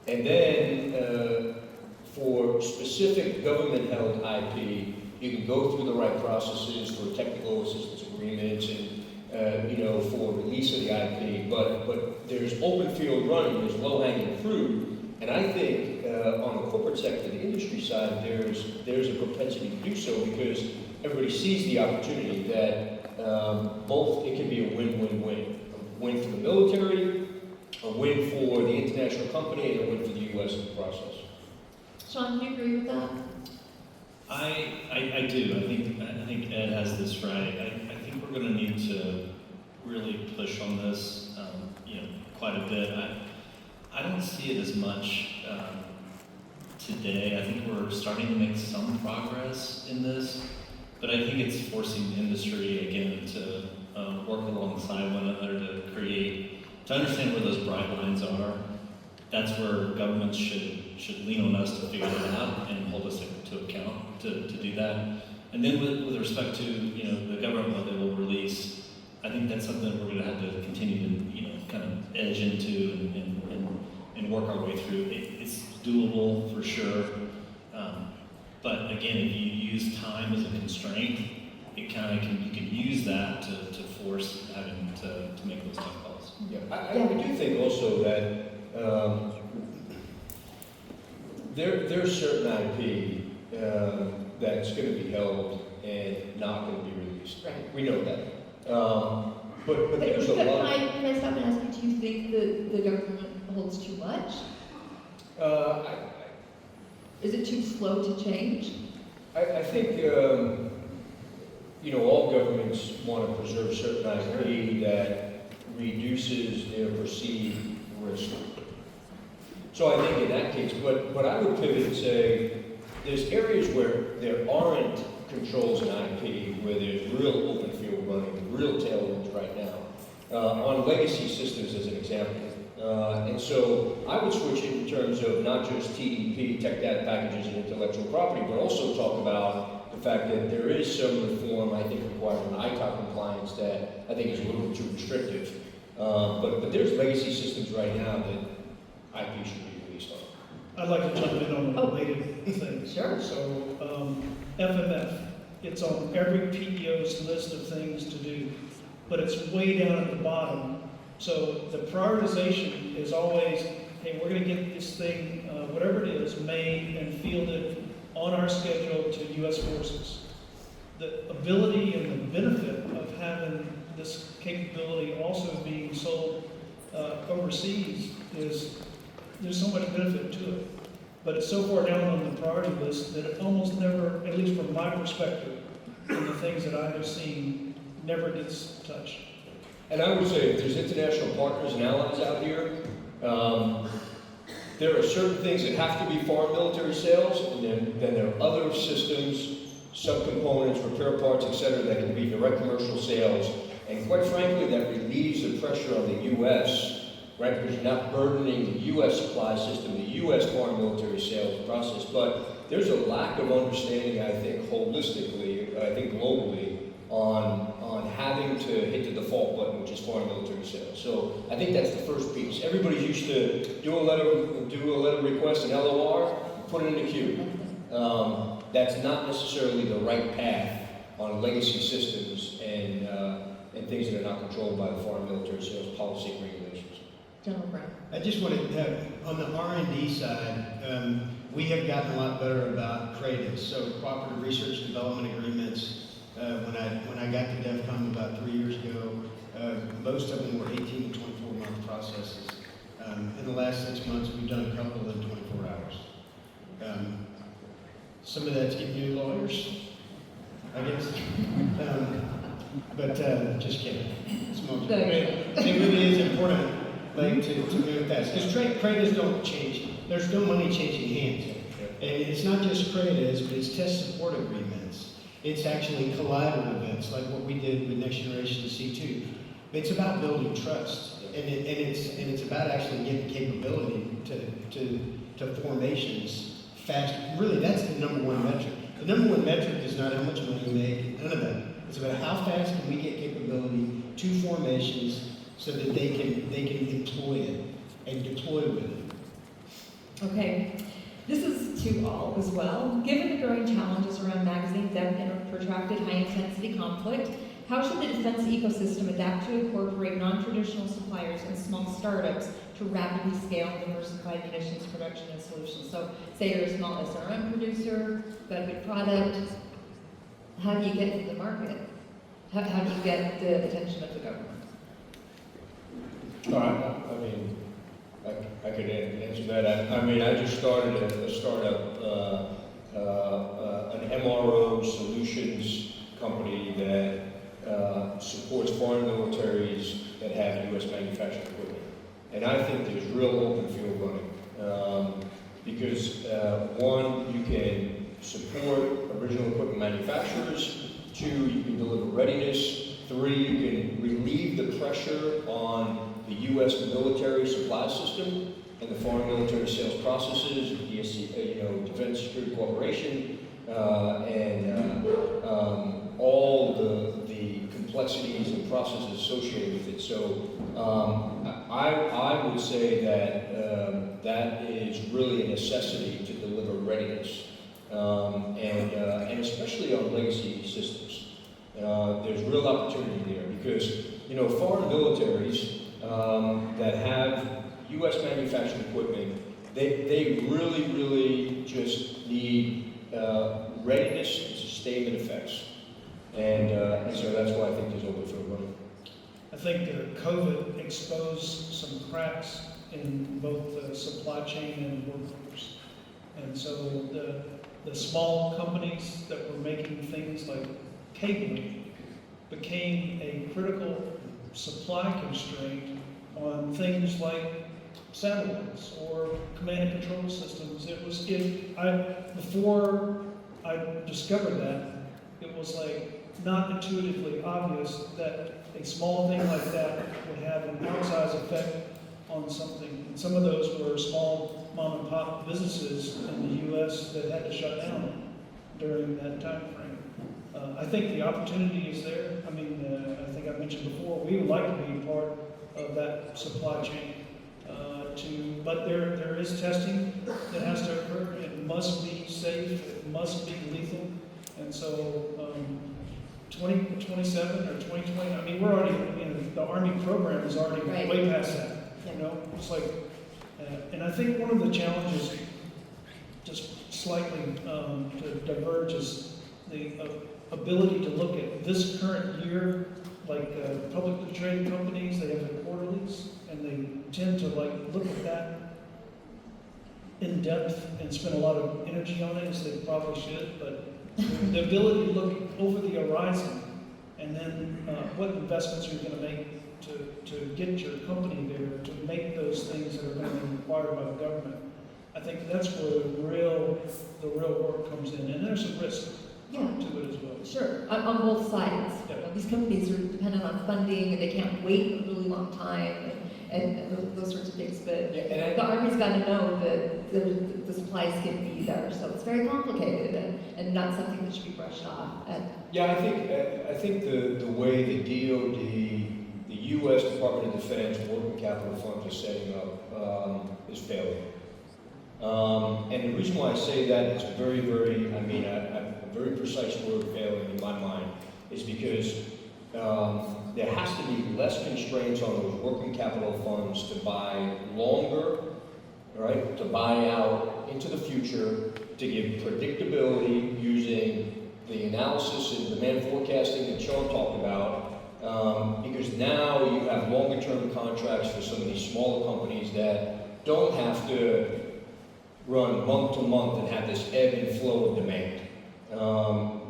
And then for specific government-held IP, you can go through the right processes for technical assistance agreements and for release of the IP. But there's open field running, there's low-hanging fruit, and I think on the corporate sector, the industry side, there's a propensity to do so because everybody sees the opportunity that both it can be a win-win-win. A win for the military, a win for the international company, and a win for the U.S. in the process. Shon, do you agree with that? I do. I think Ed has this right. I think we're going to need to really push on this, quite a bit. I don't see it as much today. I think we're starting to make some progress in this, but I think it's forcing the industry again to work alongside one another to understand where those bright lines are. That's where governments should lean on us to figure that out and hold us to account to do that. And then with respect to the government what they will release, I think that's something we're going to have to continue to kind of edge into and work our way through. It's doable for sure, but again, if you use time as a constraint, you can use that to force having to make those tough calls. Yeah, I do think also that there's certain IP that's going to be held and not going to be released. Right. We know that. But there's a lot. Can I stop and ask you, do you think the government holds too much? Is it too slow to change? I think all governments want to preserve certain IP that reduces their perceived risk. So I think in that case, but I would pivot and say there's areas where there aren't controls in IP, where there's real open field running, real tailwinds right now, on legacy systems as an example. And so I would switch it in terms of not just TDP, tech data packages and intellectual property, but also talk about the fact that there is some reform, I think, required on ITAR compliance that I think is a little bit too restrictive. But there's legacy systems right now that IP should be released on. I'd like to jump in on a related thing. Sure. So, FMF, it's on every PEO's list of things to do, but it's way down at the bottom. So the prioritization is always, hey, we're going to get this thing, whatever it is, made and fielded on our schedule to U.S. forces. The ability and the benefit of having this capability also being sold overseas is, there's so much benefit to it. But it's so far down on the priority list that it almost never, at least from my perspective, and the things that I have seen, never gets touched. And I would say if there's international partners and allies out here, there are certain things that have to be foreign military sales, and then there are other systems, subcomponents, repair parts, etc., that can be direct commercial sales. And quite frankly, that relieves the pressure on the U.S., right? Because you're not burdening the U.S. supply system, the U.S. foreign military sales process. But there's a lack of understanding, I think, holistically, I think globally, on having to hit the default button, which is foreign military sales. So I think that's the first piece. Everybody's used to do a letter request, an LOR, put it in the queue. That's not necessarily the right path on legacy systems and things that are not controlled by the foreign military sales policy and regulations. General Brown. I just wanted to, on the R&D side, we have gotten a lot better about CRADIS, so cooperative research and development agreements. When I got to DEFCON about 3 years ago, most of them were 18 to 24 24-month processes. In the last 6 months, we've done a couple in 24 hours. Some of that's getting new lawyers, I guess. But just kidding. Small joke. It really is important, like, to move fast. Because CRADAs don't change. There's no money changing hands. And it's not just CRADAs, but it's test support agreements. It's actually collateral events, like what we did with Next Generation C2. It's about building trust. And it's about actually getting capability to formations fast. Really, that's the number one metric. The number one metric is not how much money you make, none of that. It's about how fast can we get capability to formations so that they can employ it and deploy with it. Okay, this is to all as well. Given the growing challenges around magazine depth and protracted high-intensity conflict, how should the defense ecosystem adapt to incorporate non-traditional suppliers and small startups to rapidly scale diversified munitions production and solutions? So say you're a small SRM producer, got a good product, how do you get it to the market? How do you get the attention of the government? I mean, I could answer that. I mean, I just started a startup, an MRO solutions company that supports foreign militaries that have U.S. manufactured equipment. And I think there's real open field running. Because one, you can support original equipment manufacturers. 2, you can deliver readiness. 3, you can relieve the pressure on the U.S. military supply system and the foreign military sales processes, DSC, Defense Security Cooperation, and all the complexities and processes associated with it. So I would say that that is really a necessity to deliver readiness, and especially on legacy systems. There's real opportunity there because, foreign militaries that have U.S. manufactured equipment, they really just need readiness and sustainment effects. And so that's why I think there's open field running. I think COVID exposed some cracks in both the supply chain and workforce. And so the small companies that were making things like cabling became a critical supply constraint on things like satellites or command and control systems. Before I discovered that, it was like not intuitively obvious that a small thing like that would have an outsized effect on something. And some of those were small mom and pop businesses in the U.S. that had to shut down during that time frame. I think the opportunity is there. I mean, I think I mentioned before, we would like to be part of that supply chain. But there is testing that has to occur. It must be safe. It must be lethal. And so 2027 or 2020, I mean, we're already, the Army program is already way past that. It's like, and I think one of the challenges, just slightly to diverge, is the ability to look at this current year, like publicly traded companies, they have their quarterlies, and they tend to look at that in depth and spend a lot of energy on it, as they probably should, but the ability to look over the horizon and then what investments you're going to make to get your company there, to make those things that are going to be required by the government. I think that's where the real work comes in, and there's a risk to it as well. Sure, on both sides. Yeah. These companies are dependent on funding, and they can't wait a really long time, and those sorts of things. But the Army's got to know that the supplies can be there, so it's very complicated and not something that should be brushed off. Yeah, I think the way the DoD, the U.S. Department of Defense working capital fund is setting up is failing. And the reason why I say that is very, very, a very precise word, failing in my mind, is because there has to be less constraints on those working capital funds to buy longer, right? To buy out into the future, to give predictability using the analysis and demand forecasting that Shon talked about, because now you have longer term contracts for some of these smaller companies that don't have to run month to month and have this ebb and flow of demand.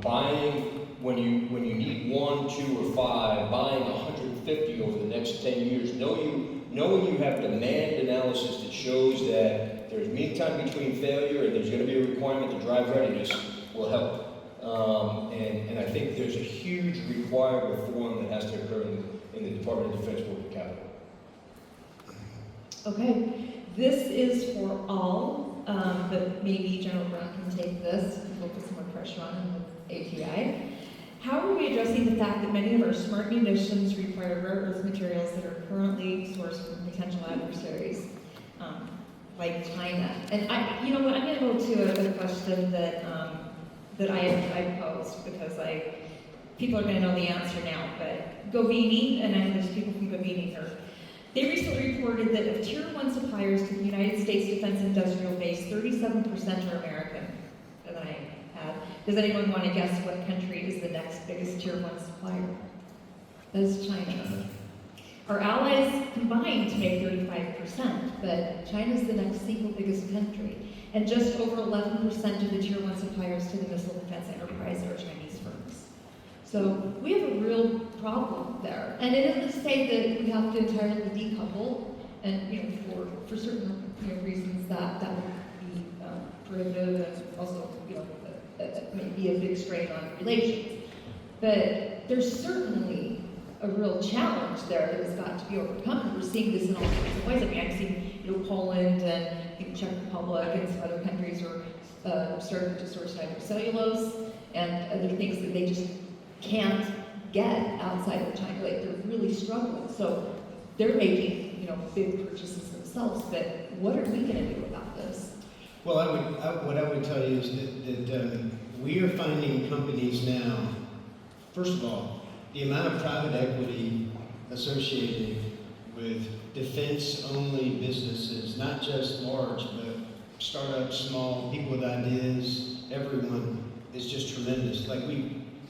Buying when you need 1, 2, or 5, buying 150 over the next 10 years, knowing you have demand analysis that shows that there's mean time between failure and there's going to be a requirement to drive readiness will help. And I think there's a huge required reform that has to occur in the Department of Defense Working Capital. Okay, this is for all, but maybe General Brown can take this and we'll put some more pressure on him with ATI. How are we addressing the fact that many of our smart munitions require rare earth materials that are currently sourced from potential adversaries, like China? And you know what, I'm going to go to a question that I posed because people are going to know the answer now. But Govini, and I know there's people from Govini here. They recently reported that of Tier 1 suppliers to the United States Defense Industrial Base, 37% are American. And I had. Does anyone want to guess what country is the next biggest Tier 1 supplier? That's China. Our allies combined to make 35%, but China's the next single biggest country. And just over 11% of the Tier 1 suppliers to the missile defense enterprise are Chinese firms. So we have a real problem there. And it isn't to say that we have to entirely decouple, and for certain reasons that would be prohibitive and also may be a big strain on relations. But there's certainly a real challenge there that has got to be overcome, and we're seeing this in all sorts of ways. I mean, I've seen Poland and Czech Republic and some other countries are starting to source nitrocellulose and other things that they just can't get outside of China. Like, they're really struggling. So they're making big purchases themselves. But what are we going to do about this? Well, what I would tell you is that we are finding companies now. First of all, the amount of private equity associated with defense-only businesses, not just large, but startups, small, people with ideas, everyone, is just tremendous.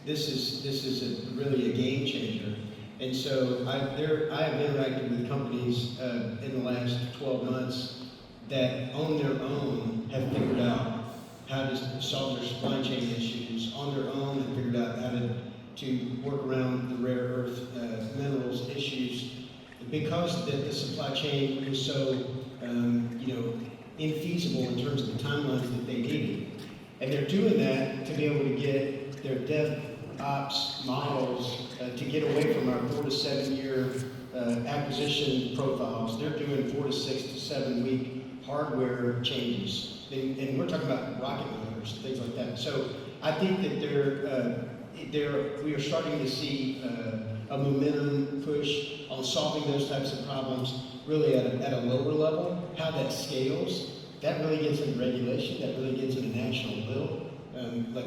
This is really a game changer. And so I have interacted with companies in the last 12 months that on their own have figured out how to solve their supply chain issues, on their own have figured out how to work around the rare earth minerals issues, because the supply chain was so infeasible in terms of the timelines that they needed. And they're doing that to be able to get their DevOps models to get away from our 4 to 7 year acquisition profiles. They're doing 4 to 6 to 7 week hardware changes. And we're talking about rocket motors and things like that. So I think that we are starting to see a momentum push on solving those types of problems really at a lower level. How that scales, that really gets into regulation, that really gets into national will.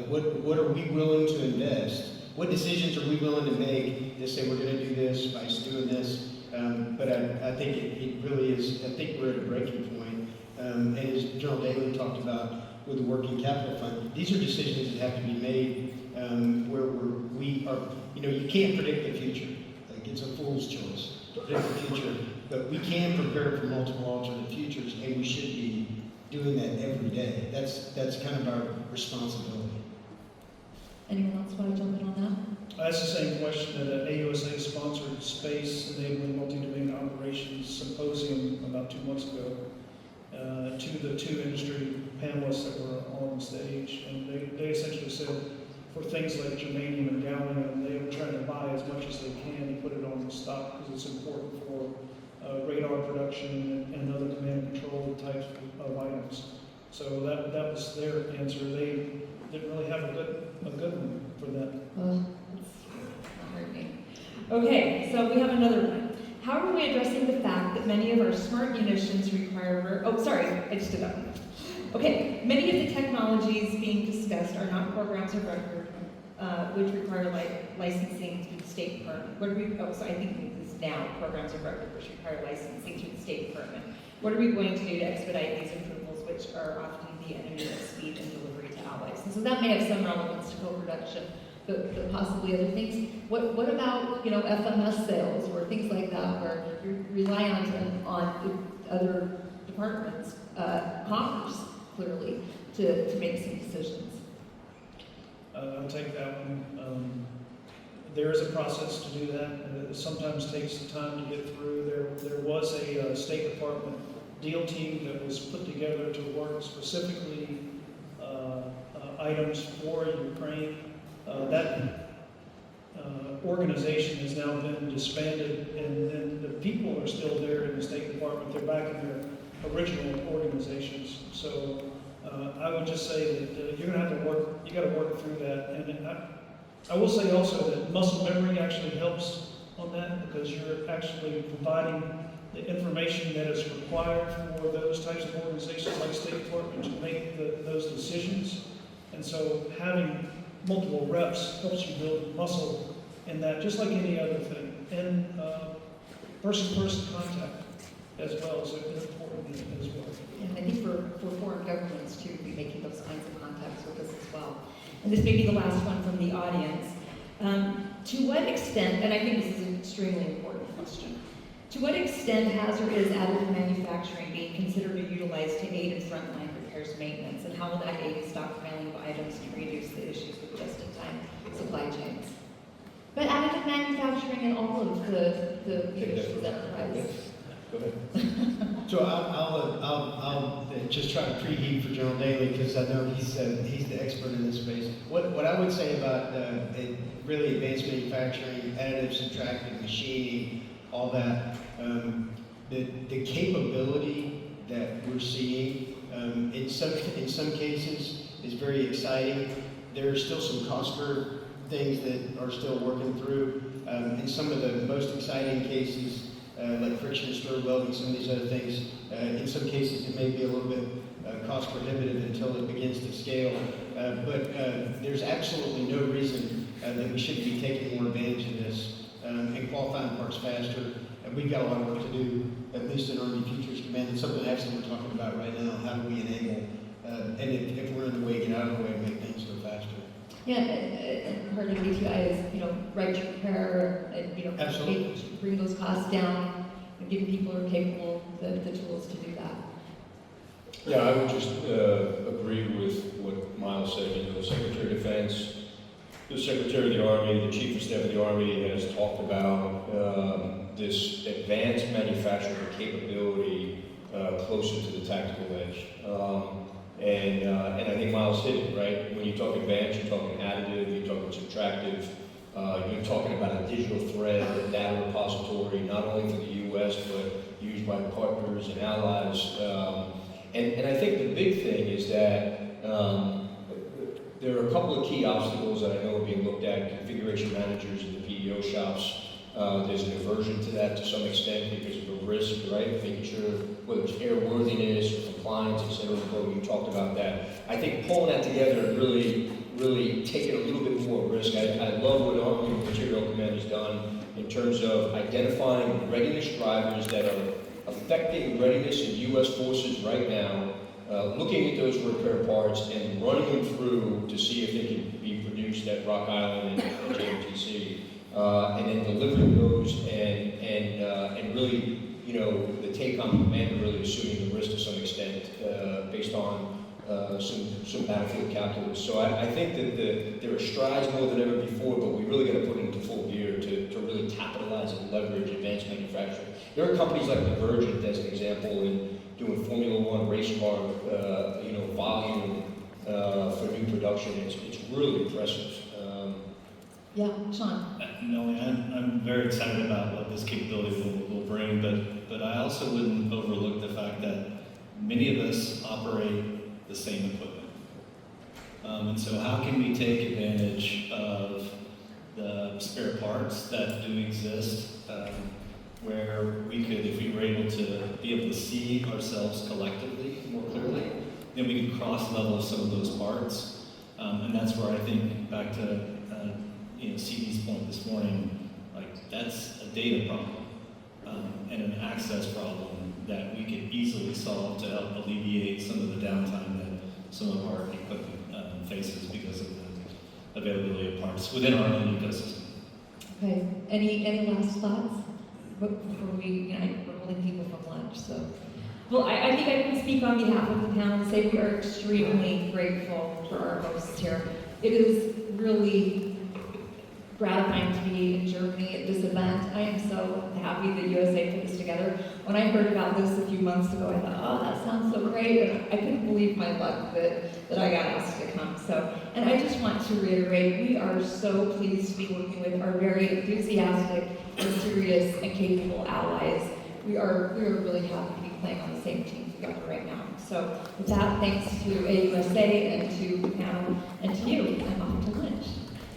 What are we willing to invest? What decisions are we willing to make to say we're going to do this by doing this? But I think it really is, I think we're at a breaking point. And as General Daly talked about with the working capital fund, these are decisions that have to be made where we are, you can't predict the future. It's a fool's choice to predict the future, but we can prepare for multiple alternate futures, and we should be doing that every day. That's kind of our responsibility. Anyone else want to jump in on that? I asked the same question at an AUSA-sponsored Space Enabling Multi-Domain Operations Symposium about 2 months ago to the 2 industry panelists that were on stage, and they essentially said for things like germanium and gallium, they are trying to buy as much as they can and put it on stock because it's important for radar production and other command and control types of items. So that was their answer. They didn't really have a good one for that. That's not hurt me. Okay, so we have another one. How are we addressing the fact that many of our smart munitions require I just did that one. Okay, many of the technologies being discussed are not programs of record, which require licensing through the State Department. I think this is now programs of record, which require licensing through the State Department. What are we going to do to expedite these approvals, which are often the enemy of speed and delivery to allies? And so that may have some relevance to co-production the possibly other things. What about, FMS sales or things like that where you rely on other departments, commerce, clearly, to make some decisions? I'll take that one. There is a process to do that. It sometimes takes time to get through. There was a State Department deal team that was put together to work specifically items for Ukraine. That organization has now been disbanded, and the people are still there in the State Department. They're back in their original organizations. So I would just say that you're going to have to work. You got to work through that. And I will say also that muscle memory actually helps on that, because you're actually providing the information that is required for those types of organizations like State Department to make those decisions. And so having multiple reps helps you build muscle in that, just like any other thing. And person-to-person contact as well is important as well. And I think for foreign governments too, to be making those kinds of contacts with us as well. And this may be the last one from the audience. To what extent, and I think this is an extremely important question, to what extent has or is additive manufacturing being considered or utilized to aid in frontline repairs maintenance, and how will that aid in stockpiling of items to reduce the issues with just-in-time supply chains? But additive manufacturing in all of the munitions enterprise. Go ahead. So I'll just try to preheat for General Daly, because I know he's the expert in this space. What I would say about really advanced manufacturing, additive, subtractive, machining, all that, the capability that we're seeing in some cases is very exciting. There are still some cost curve things that are still working through. In some of the most exciting cases, like friction stir welding, some of these other things, in some cases it may be a little bit cost prohibitive until it begins to scale. But there's absolutely no reason that we shouldn't be taking more advantage of this and qualifying parts faster. And we've got a lot of work to do, at least in Army Futures Command. It's something actually we're talking about right now. How do we enable, and if we're in the way, get out of the way and make things go faster. Yeah, and part of DTI is, right to repair, and, Absolutely. bring those costs down, and giving people who are capable the tools to do that. Yeah, I would just agree with what Miles said. The Secretary of Defense, the Secretary of the Army, the Chief of Staff of the Army has talked about this advanced manufacturing capability closer to the tactical edge. And I think Miles hit it, right? When you talk advanced, you're talking additive, you're talking subtractive, you're talking about a digital thread, a data repository, not only for the U.S., but used by partners and allies. And I think the big thing is that there are a couple of key obstacles that I know are being looked at. Configuration managers in the PEO shops, there's an aversion to that to some extent because of the risk, right? Making sure whether it's airworthiness or compliance, et cetera, you talked about that. I think pulling that together and really taking a little bit more risk. I love what Army Material Command has done in terms of identifying readiness drivers that are affecting readiness in U.S. forces right now, looking at those repair parts and running them through to see if they can be produced at Rock Island and JMTC, and then delivering those and really, the take on command really assuming the risk to some extent based on some battlefield calculus. So I think that there are strides more than ever before, but we really got to put it into full gear to really capitalize and leverage advanced manufacturing. There are companies like Divergent, as an example, in doing Formula One race car, volume for new production. It's really impressive. Yeah, Shon. Melanie, I'm very excited about what this capability will bring, but I also wouldn't overlook the fact that many of us operate the same equipment. And so how can we take advantage of the spare parts that do exist, where we could, if we were able to see ourselves collectively more clearly, then we could cross-level some of those parts. And that's where I think, back to CD's point this morning, like that's a data problem and an access problem that we could easily solve to help alleviate some of the downtime that some of our equipment faces because of availability of parts within our own ecosystem. Okay, any last thoughts? Before we're holding people from lunch, so. Well, I think I can speak on behalf of the panel and say we are extremely grateful for our hosts here. It is really gratifying to be in Germany at this event. I am so happy that USA put this together. When I heard about this a few months ago, I thought, oh, that sounds so great, and I couldn't believe my luck that I got asked to come. So, and I just want to reiterate, we are so pleased to be working with our very enthusiastic and serious and capable allies. We are really happy to be playing on the same team together right now. So with that, thanks to AUSA and to the panel and to you. I'm off to lunch.